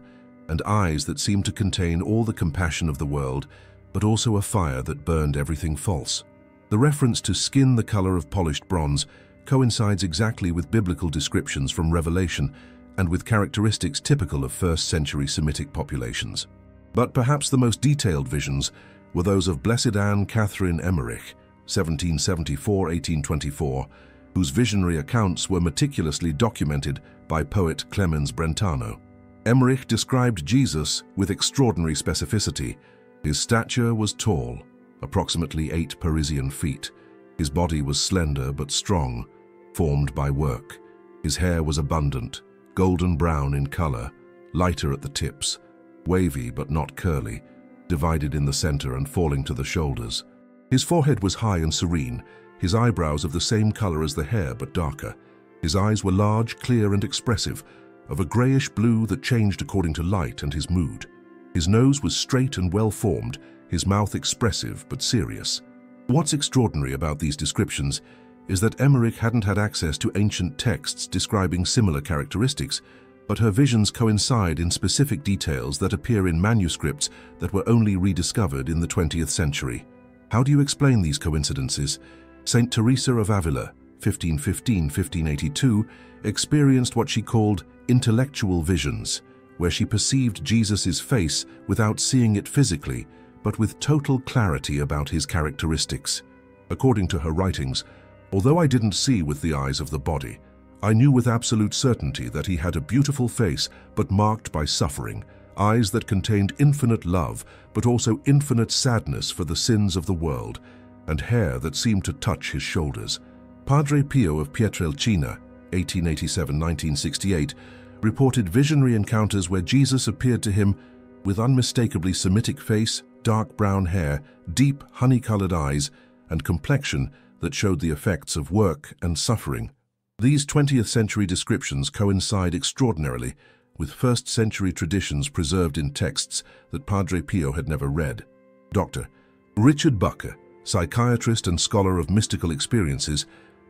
and eyes that seemed to contain all the compassion of the world, but also a fire that burned everything false. The reference to skin the color of polished bronze coincides exactly with biblical descriptions from Revelation and with characteristics typical of first-century Semitic populations. But perhaps the most detailed visions were those of Blessed Anne Catherine Emmerich, 1774–1824, whose visionary accounts were meticulously documented by poet Clemens Brentano. Emmerich described Jesus with extraordinary specificity. His stature was tall, approximately 8 Parisian feet. His body was slender but strong, formed by work. His hair was abundant, golden brown in color, lighter at the tips, wavy but not curly, divided in the center and falling to the shoulders. His forehead was high and serene, his eyebrows of the same color as the hair but darker. His eyes were large, clear and expressive, of a grayish blue that changed according to light and his mood. His nose was straight and well-formed, his mouth expressive but serious. What's extraordinary about these descriptions is that Emmerich hadn't had access to ancient texts describing similar characteristics, but her visions coincide in specific details that appear in manuscripts that were only rediscovered in the 20th century. How do you explain these coincidences? Saint Teresa of Avila, 1515–1582, experienced what she called intellectual visions, where she perceived Jesus' face without seeing it physically, but with total clarity about his characteristics. According to her writings, although I didn't see with the eyes of the body, I knew with absolute certainty that he had a beautiful face but marked by suffering, eyes that contained infinite love but also infinite sadness for the sins of the world, and hair that seemed to touch his shoulders. Padre Pio of Pietrelcina, 1887–1968, reported visionary encounters where Jesus appeared to him with unmistakably Semitic face, dark brown hair, deep honey-colored eyes, and complexion that showed the effects of work and suffering. These 20th century descriptions coincide extraordinarily with first-century traditions preserved in texts that Padre Pio had never read. Dr. Richard Bucker, psychiatrist and scholar of mystical experiences,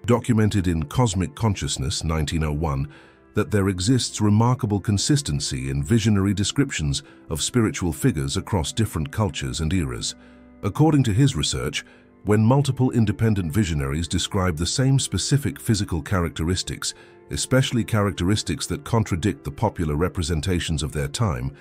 documented in Cosmic Consciousness, 1901, that there exists remarkable consistency in visionary descriptions of spiritual figures across different cultures and eras. According to his research, when multiple independent visionaries describe the same specific physical characteristics, especially characteristics that contradict the popular representations of their time,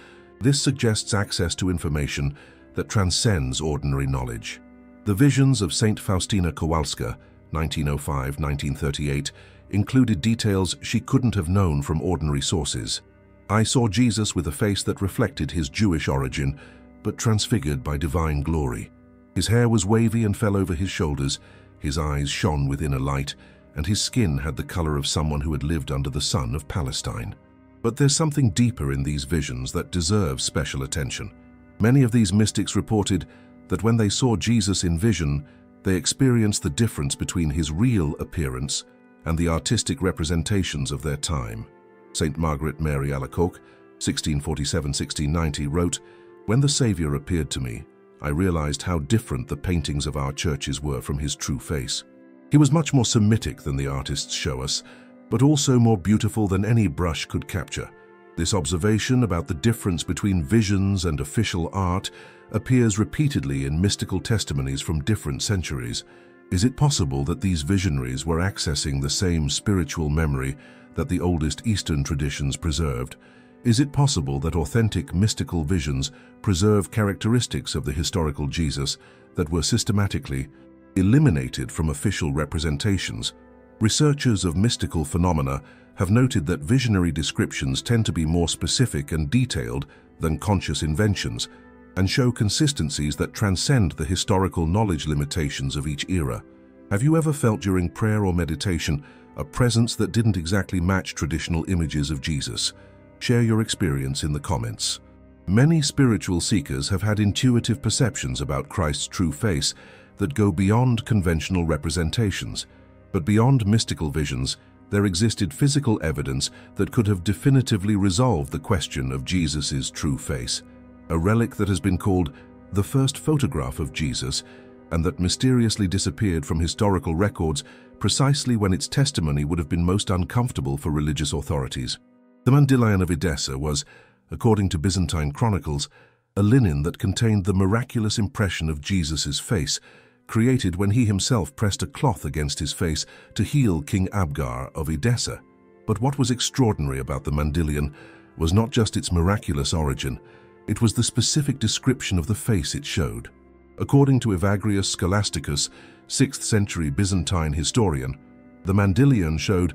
this suggests access to information that transcends ordinary knowledge. The visions of Saint Faustina Kowalska, 1905–1938, included details she couldn't have known from ordinary sources. I saw Jesus with a face that reflected his Jewish origin, but transfigured by divine glory. His hair was wavy and fell over his shoulders, his eyes shone with inner light, and his skin had the color of someone who had lived under the sun of Palestine. But there's something deeper in these visions that deserves special attention. Many of these mystics reported that when they saw Jesus in vision, they experienced the difference between his real appearance and the artistic representations of their time. Saint Margaret Mary Alacoque, 1647–1690, wrote, "When the Savior appeared to me, I realized how different the paintings of our churches were from his true face. He was much more Semitic than the artists show us, but also more beautiful than any brush could capture. This observation about the difference between visions and official art appears repeatedly in mystical testimonies from different centuries. Is it possible that these visionaries were accessing the same spiritual memory that the oldest Eastern traditions preserved? Is it possible that authentic mystical visions preserve characteristics of the historical Jesus that were systematically eliminated from official representations? Researchers of mystical phenomena have noted that visionary descriptions tend to be more specific and detailed than conscious inventions, and show consistencies that transcend the historical knowledge limitations of each era. Have you ever felt during prayer or meditation a presence that didn't exactly match traditional images of Jesus? Share your experience in the comments. Many spiritual seekers have had intuitive perceptions about Christ's true face that go beyond conventional representations. But beyond mystical visions, there existed physical evidence that could have definitively resolved the question of Jesus' true face. A relic that has been called the first photograph of Jesus and that mysteriously disappeared from historical records precisely when its testimony would have been most uncomfortable for religious authorities. The Mandylion of Edessa was, according to Byzantine chronicles, a linen that contained the miraculous impression of Jesus' face, created when he himself pressed a cloth against his face to heal King Abgar of Edessa. But what was extraordinary about the Mandylion was not just its miraculous origin, it was the specific description of the face it showed. According to Evagrius Scholasticus, 6th century Byzantine historian, the Mandylion showed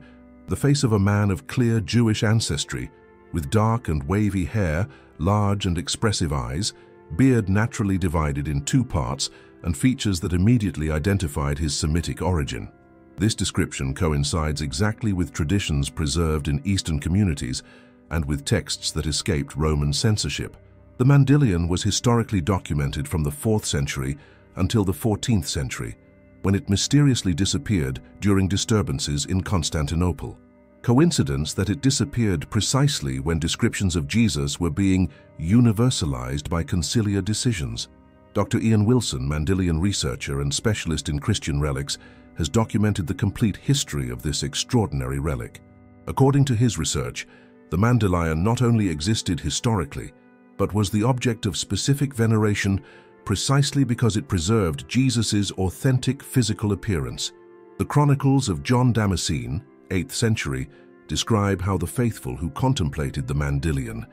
the face of a man of clear Jewish ancestry, with dark and wavy hair, large and expressive eyes, beard naturally divided in two parts, and features that immediately identified his Semitic origin. This description coincides exactly with traditions preserved in Eastern communities and with texts that escaped Roman censorship. The Mandylion was historically documented from the 4th century until the 14th century, when it mysteriously disappeared during disturbances in Constantinople. Coincidence that it disappeared precisely when descriptions of Jesus were being universalized by conciliar decisions. Dr. Ian Wilson, Mandylion researcher and specialist in Christian relics, has documented the complete history of this extraordinary relic. According to his research, the Mandylion not only existed historically, but was the object of specific veneration precisely because it preserved Jesus' authentic physical appearance. The chronicles of John Damascene, 8th century, describe how the faithful who contemplated the Mandylion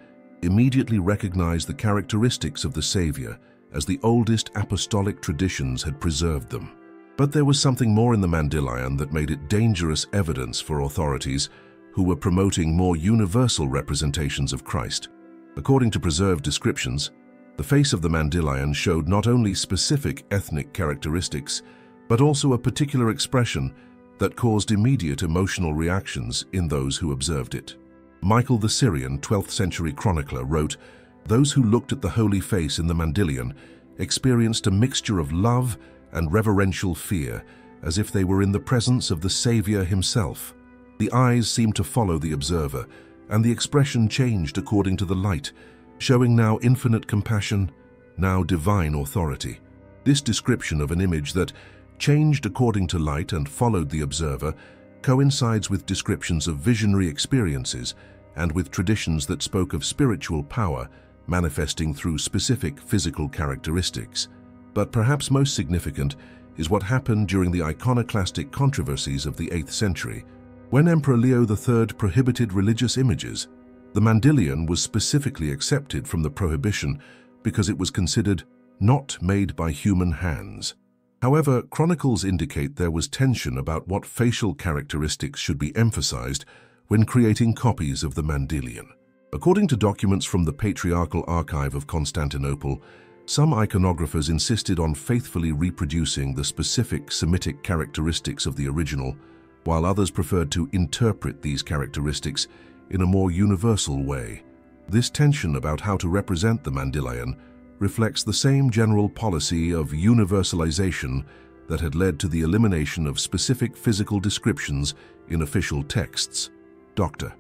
immediately recognized the characteristics of the Savior as the oldest apostolic traditions had preserved them. But there was something more in the Mandylion that made it dangerous evidence for authorities who were promoting more universal representations of Christ. According to preserved descriptions, the face of the Mandylion showed not only specific ethnic characteristics, but also a particular expression that caused immediate emotional reactions in those who observed it. Michael the Syrian, 12th century chronicler, wrote, "Those who looked at the holy face in the Mandylion experienced a mixture of love and reverential fear, as if they were in the presence of the Savior himself. The eyes seemed to follow the observer, and the expression changed according to the light, showing now infinite compassion, now divine authority." This description of an image that changed according to light and followed the observer coincides with descriptions of visionary experiences and with traditions that spoke of spiritual power manifesting through specific physical characteristics. But perhaps most significant is what happened during the iconoclastic controversies of the 8th century. When Emperor Leo III prohibited religious images, the Mandylion was specifically accepted from the prohibition because it was considered not made by human hands. However, chronicles indicate there was tension about what facial characteristics should be emphasized when creating copies of the Mandylion. According to documents from the Patriarchal Archive of Constantinople, some iconographers insisted on faithfully reproducing the specific Semitic characteristics of the original, while others preferred to interpret these characteristics in a more universal way. This tension about how to represent the Mandylion reflects the same general policy of universalization that had led to the elimination of specific physical descriptions in official texts. Dr.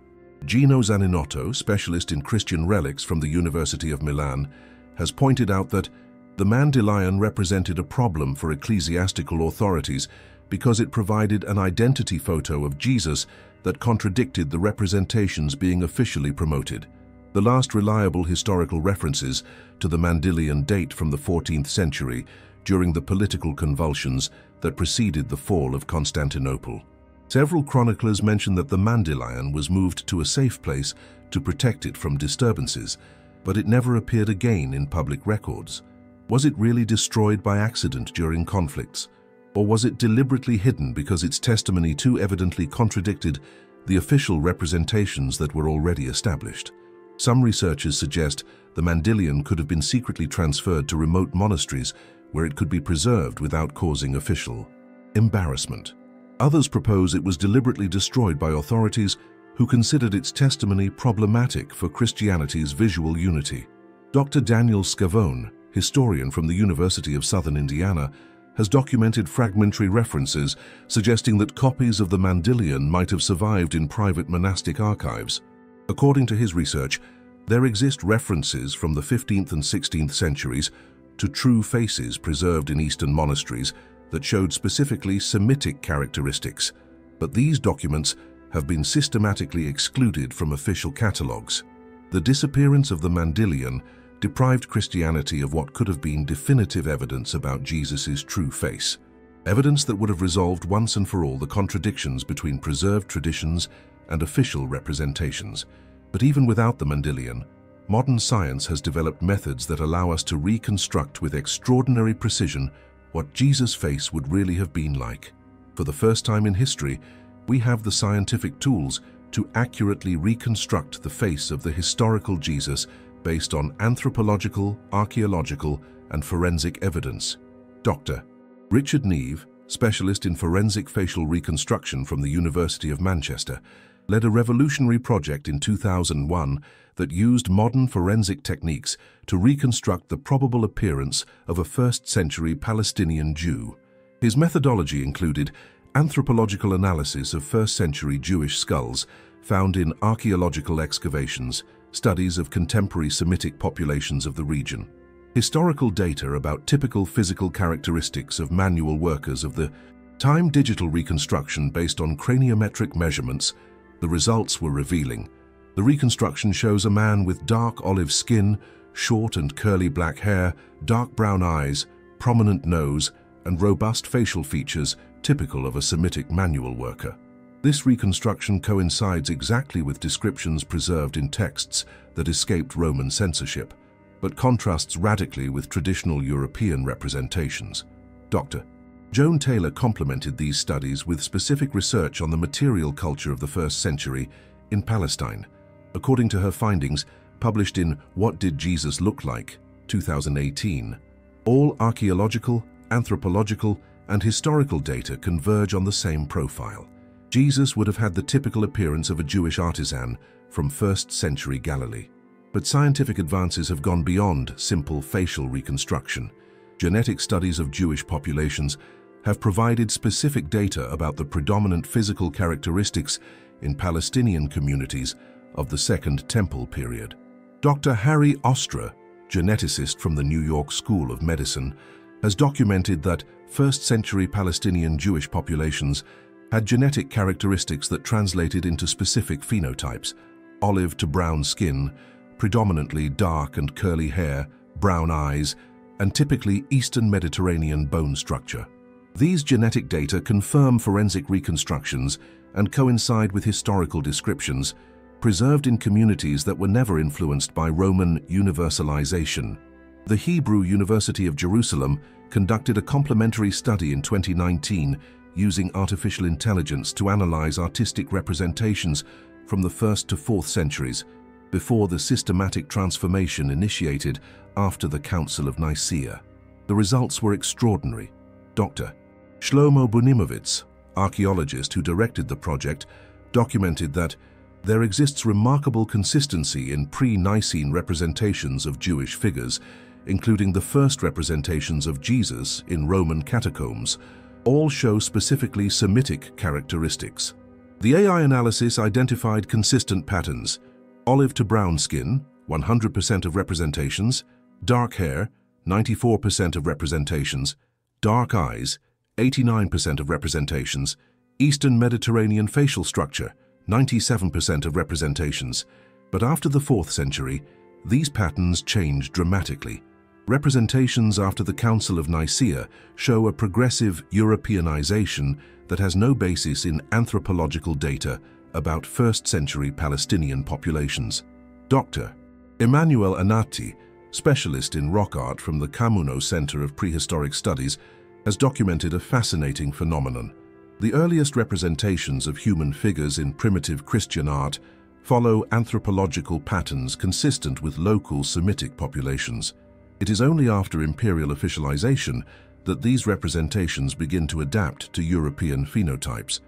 Gino Zaninotto, specialist in Christian relics from the University of Milan, has pointed out that the Mandylion represented a problem for ecclesiastical authorities because it provided an identity photo of Jesus that contradicted the representations being officially promoted. The last reliable historical references to the Mandylion date from the 14th century during the political convulsions that preceded the fall of Constantinople. Several chroniclers mention that the Mandylion was moved to a safe place to protect it from disturbances, but it never appeared again in public records. Was it really destroyed by accident during conflicts? Or was it deliberately hidden because its testimony too evidently contradicted the official representations that were already established? Some researchers suggest the Mandylion could have been secretly transferred to remote monasteries where it could be preserved without causing official embarrassment. Others propose it was deliberately destroyed by authorities who considered its testimony problematic for Christianity's visual unity. Dr. Daniel Scavone, historian from the University of Southern Indiana, has documented fragmentary references suggesting that copies of the Mandylion might have survived in private monastic archives. According to his research, there exist references from the 15th and 16th centuries to true faces preserved in Eastern monasteries that showed specifically Semitic characteristics, but these documents have been systematically excluded from official catalogues. The disappearance of the Mandylion deprived Christianity of what could have been definitive evidence about Jesus' true face, evidence that would have resolved once and for all the contradictions between preserved traditions and official representations. But even without the Mandylion, modern science has developed methods that allow us to reconstruct with extraordinary precision what Jesus' face would really have been like. For the first time in history, we have the scientific tools to accurately reconstruct the face of the historical Jesus based on anthropological, archaeological, and forensic evidence. Dr. Richard Neve, specialist in forensic facial reconstruction from the University of Manchester, led a revolutionary project in 2001 that used modern forensic techniques to reconstruct the probable appearance of a first-century Palestinian Jew. His methodology included anthropological analysis of first-century Jewish skulls found in archaeological excavations, studies of contemporary Semitic populations of the region, historical data about typical physical characteristics of manual workers of the time, digital reconstruction based on craniometric measurements. The results were revealing. The reconstruction shows a man with dark olive skin, short and curly black hair, dark brown eyes, prominent nose, and robust facial features typical of a Semitic manual worker. This reconstruction coincides exactly with descriptions preserved in texts that escaped Roman censorship, but contrasts radically with traditional European representations. Dr. Joan Taylor complemented these studies with specific research on the material culture of the first century in Palestine. According to her findings, published in What Did Jesus Look Like? 2018, all archaeological, anthropological, and historical data converge on the same profile. Jesus would have had the typical appearance of a Jewish artisan from first-century Galilee. But scientific advances have gone beyond simple facial reconstruction. Genetic studies of Jewish populations have provided specific data about the predominant physical characteristics in Palestinian communities of the Second Temple period. Dr. Harry Ostra, geneticist from the New York School of Medicine, has documented that first-century Palestinian Jewish populations had genetic characteristics that translated into specific phenotypes: olive to brown skin, predominantly dark and curly hair, brown eyes, and typically Eastern Mediterranean bone structure. These genetic data confirm forensic reconstructions and coincide with historical descriptions preserved in communities that were never influenced by Roman universalization. The Hebrew University of Jerusalem conducted a complementary study in 2019 using artificial intelligence to analyze artistic representations from the 1st to 4th centuries, before the systematic transformation initiated after the Council of Nicaea. The results were extraordinary. Dr. Shlomo Bunimovitz, archaeologist who directed the project, documented that there exists remarkable consistency in pre-Nicene representations of Jewish figures, including the first representations of Jesus in Roman catacombs. All show specifically Semitic characteristics. The AI analysis identified consistent patterns: olive to brown skin, 100% of representations; dark hair, 94% of representations; dark eyes, 89% of representations; Eastern Mediterranean facial structure, 97% of representations. But after the 4th century, these patterns changed dramatically. Representations after the Council of Nicaea show a progressive Europeanization that has no basis in anthropological data about first-century Palestinian populations. Dr. Emmanuel Anati, specialist in rock art from the Camuno Center of Prehistoric Studies, has documented a fascinating phenomenon. The earliest representations of human figures in primitive Christian art follow anthropological patterns consistent with local Semitic populations. It is only after imperial officialization that these representations begin to adapt to European phenotypes.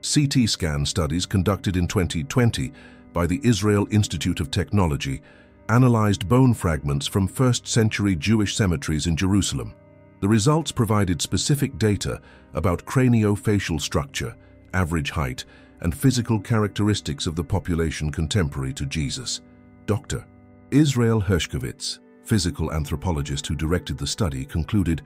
CT scan studies conducted in 2020 by the Israel Institute of Technology analyzed bone fragments from first-century Jewish cemeteries in Jerusalem. The results provided specific data about craniofacial structure, average height, and physical characteristics of the population contemporary to Jesus. Dr. Israel Hershkovitz, physical anthropologist who directed the study, concluded,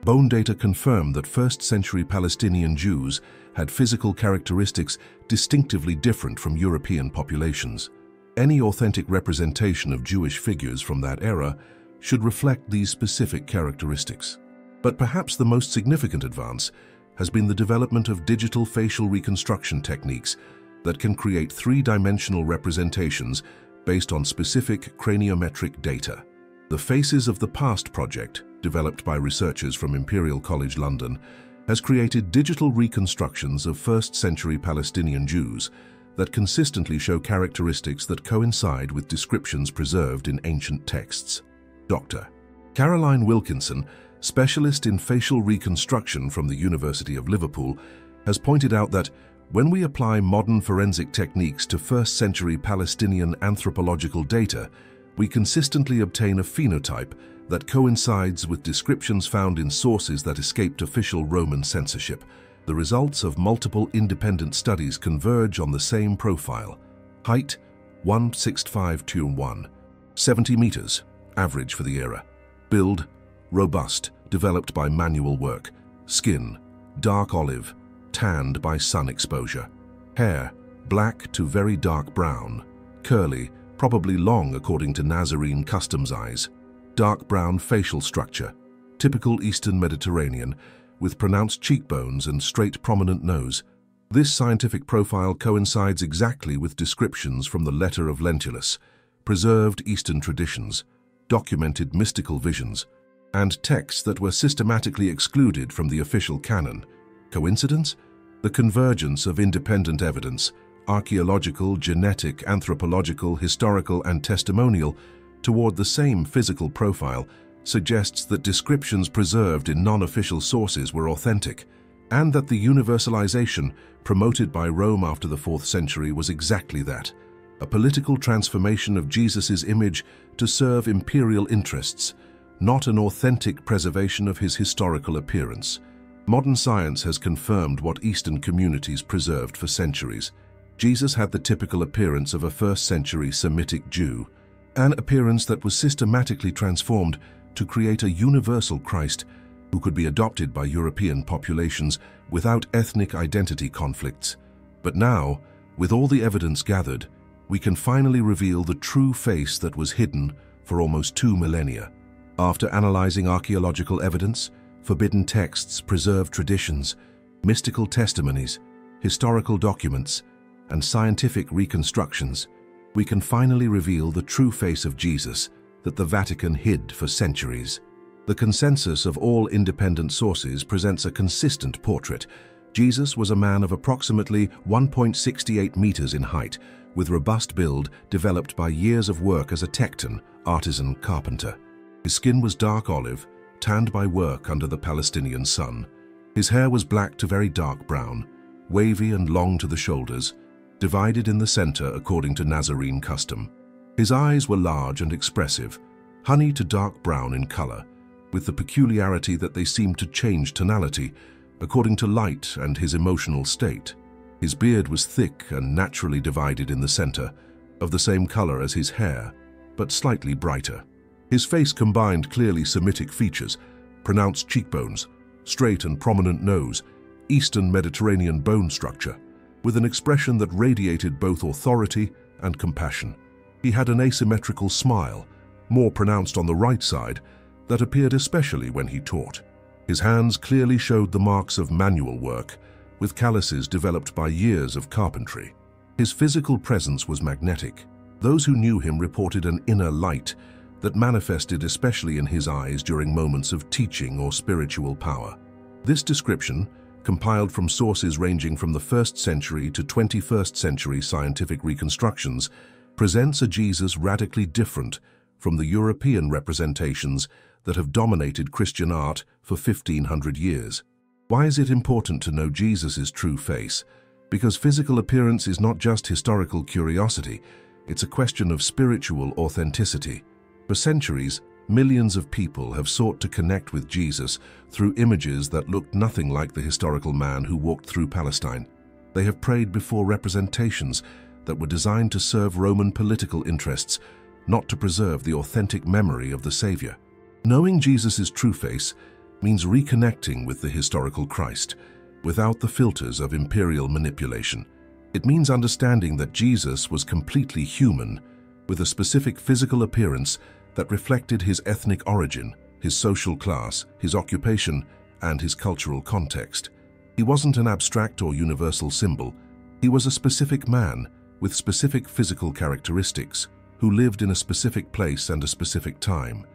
bone data confirm that first-century Palestinian Jews had physical characteristics distinctively different from European populations. Any authentic representation of Jewish figures from that era should reflect these specific characteristics. But perhaps the most significant advance has been the development of digital facial reconstruction techniques that can create three-dimensional representations based on specific craniometric data. The Faces of the Past project, developed by researchers from Imperial College London, has created digital reconstructions of first-century Palestinian Jews that consistently show characteristics that coincide with descriptions preserved in ancient texts. Dr. Caroline Wilkinson, specialist in facial reconstruction from the University of Liverpool, has pointed out that when we apply modern forensic techniques to first-century Palestinian anthropological data, we consistently obtain a phenotype that coincides with descriptions found in sources that escaped official Roman censorship. The results of multiple independent studies converge on the same profile. Height, 16521, 70 meters, average for the era. Build, robust, developed by manual work. Skin, dark olive, tanned by sun exposure. Hair, black to very dark brown. Curly, probably long according to Nazarene customs eyes. Dark brown facial structure, typical Eastern Mediterranean, with pronounced cheekbones and straight prominent nose. This scientific profile coincides exactly with descriptions from the Letter of Lentulus, preserved Eastern traditions, documented mystical visions, and texts that were systematically excluded from the official canon. Coincidence? The convergence of independent evidence, archaeological, genetic, anthropological, historical, and testimonial, toward the same physical profile suggests that descriptions preserved in non-official sources were authentic, and that the universalization promoted by Rome after the 4th century was exactly that, a political transformation of Jesus's image to serve imperial interests, not an authentic preservation of his historical appearance. Modern science has confirmed what Eastern communities preserved for centuries. Jesus had the typical appearance of a first-century Semitic Jew, an appearance that was systematically transformed to create a universal Christ who could be adopted by European populations without ethnic identity conflicts. But now, with all the evidence gathered, we can finally reveal the true face that was hidden for almost 2 millennia. After analyzing archaeological evidence, forbidden texts, preserved traditions, mystical testimonies, historical documents, and scientific reconstructions, we can finally reveal the true face of Jesus that the Vatican hid for centuries. The consensus of all independent sources presents a consistent portrait. Jesus was a man of approximately 1.68 meters in height, with robust build developed by years of work as a tekton, artisan carpenter. His skin was dark olive, tanned by work under the Palestinian sun. His hair was black to very dark brown, wavy and long to the shoulders, divided in the center according to Nazarene custom. His eyes were large and expressive, honey to dark brown in color, with the peculiarity that they seemed to change tonality according to light and his emotional state. His beard was thick and naturally divided in the center, of the same color as his hair, but slightly brighter. His face combined clearly Semitic features, pronounced cheekbones, straight and prominent nose, Eastern Mediterranean bone structure, with an expression that radiated both authority and compassion. He had an asymmetrical smile, more pronounced on the right side, that appeared especially when he taught. His hands clearly showed the marks of manual work, with calluses developed by years of carpentry. His physical presence was magnetic. Those who knew him reported an inner light that manifested especially in his eyes during moments of teaching or spiritual power. This description, compiled from sources ranging from the 1st century to 21st century scientific reconstructions, presents a Jesus radically different from the European representations that have dominated Christian art for 1500 years. Why is it important to know Jesus' true face? Because physical appearance is not just historical curiosity, it's a question of spiritual authenticity. For centuries, millions of people have sought to connect with Jesus through images that looked nothing like the historical man who walked through Palestine. They have prayed before representations that were designed to serve Roman political interests, not to preserve the authentic memory of the Savior. Knowing Jesus' true face means reconnecting with the historical Christ, without the filters of imperial manipulation. It means understanding that Jesus was completely human, with a specific physical appearance that reflected his ethnic origin, his social class, his occupation, and his cultural context. He wasn't an abstract or universal symbol. He was a specific man with specific physical characteristics who lived in a specific place and a specific time.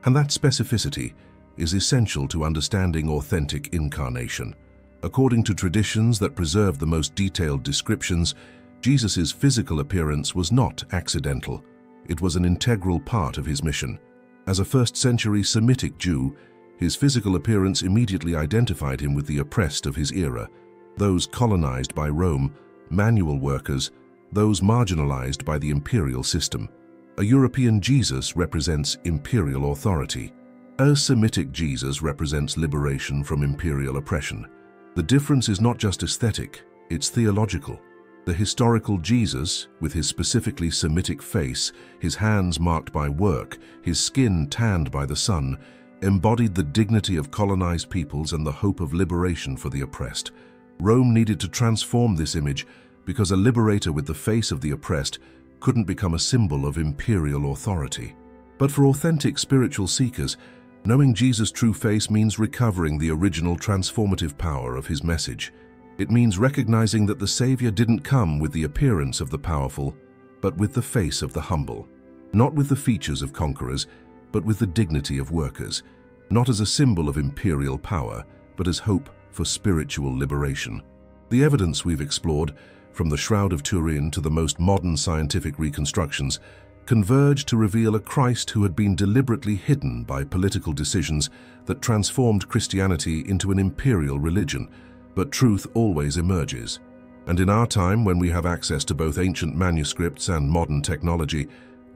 And that specificity is essential to understanding authentic incarnation. According to traditions that preserve the most detailed descriptions, Jesus' physical appearance was not accidental. It was an integral part of his mission. As a first-century Semitic Jew, his physical appearance immediately identified him with the oppressed of his era, those colonized by Rome, manual workers, those marginalized by the imperial system. A European Jesus represents imperial authority. A Semitic Jesus represents liberation from imperial oppression. The difference is not just aesthetic, it's theological. The historical Jesus, with his specifically Semitic face, his hands marked by work, his skin tanned by the sun, embodied the dignity of colonized peoples and the hope of liberation for the oppressed. Rome needed to transform this image because a liberator with the face of the oppressed couldn't become a symbol of imperial authority. But for authentic spiritual seekers, knowing Jesus' true face means recovering the original transformative power of his message. It means recognizing that the Savior didn't come with the appearance of the powerful, but with the face of the humble. Not with the features of conquerors, but with the dignity of workers. Not as a symbol of imperial power, but as hope for spiritual liberation. The evidence we've explored, from the Shroud of Turin to the most modern scientific reconstructions, converged to reveal a Christ who had been deliberately hidden by political decisions that transformed Christianity into an imperial religion. But truth always emerges. And in our time, when we have access to both ancient manuscripts and modern technology,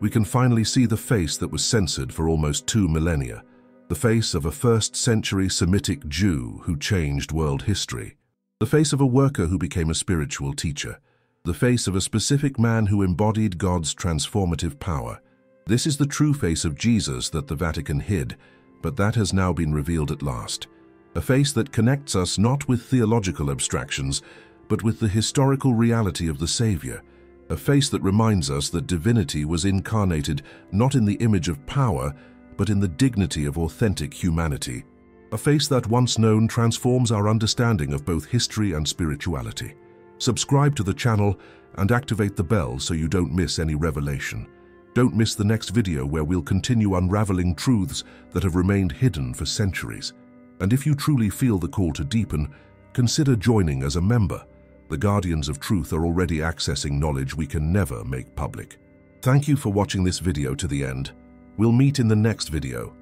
we can finally see the face that was censored for almost 2 millennia. The face of a first-century Semitic Jew who changed world history. The face of a worker who became a spiritual teacher. The face of a specific man who embodied God's transformative power. This is the true face of Jesus that the Vatican hid, but that has now been revealed at last. A face that connects us not with theological abstractions, but with the historical reality of the Savior. A face that reminds us that divinity was incarnated not in the image of power, but in the dignity of authentic humanity. A face that, once known, transforms our understanding of both history and spirituality. Subscribe to the channel and activate the bell so you don't miss any revelation. Don't miss the next video where we'll continue unraveling truths that have remained hidden for centuries. And if you truly feel the call to deepen, consider joining as a member. The Guardians of Truth are already accessing knowledge we can never make public. Thank you for watching this video to the end. We'll meet in the next video.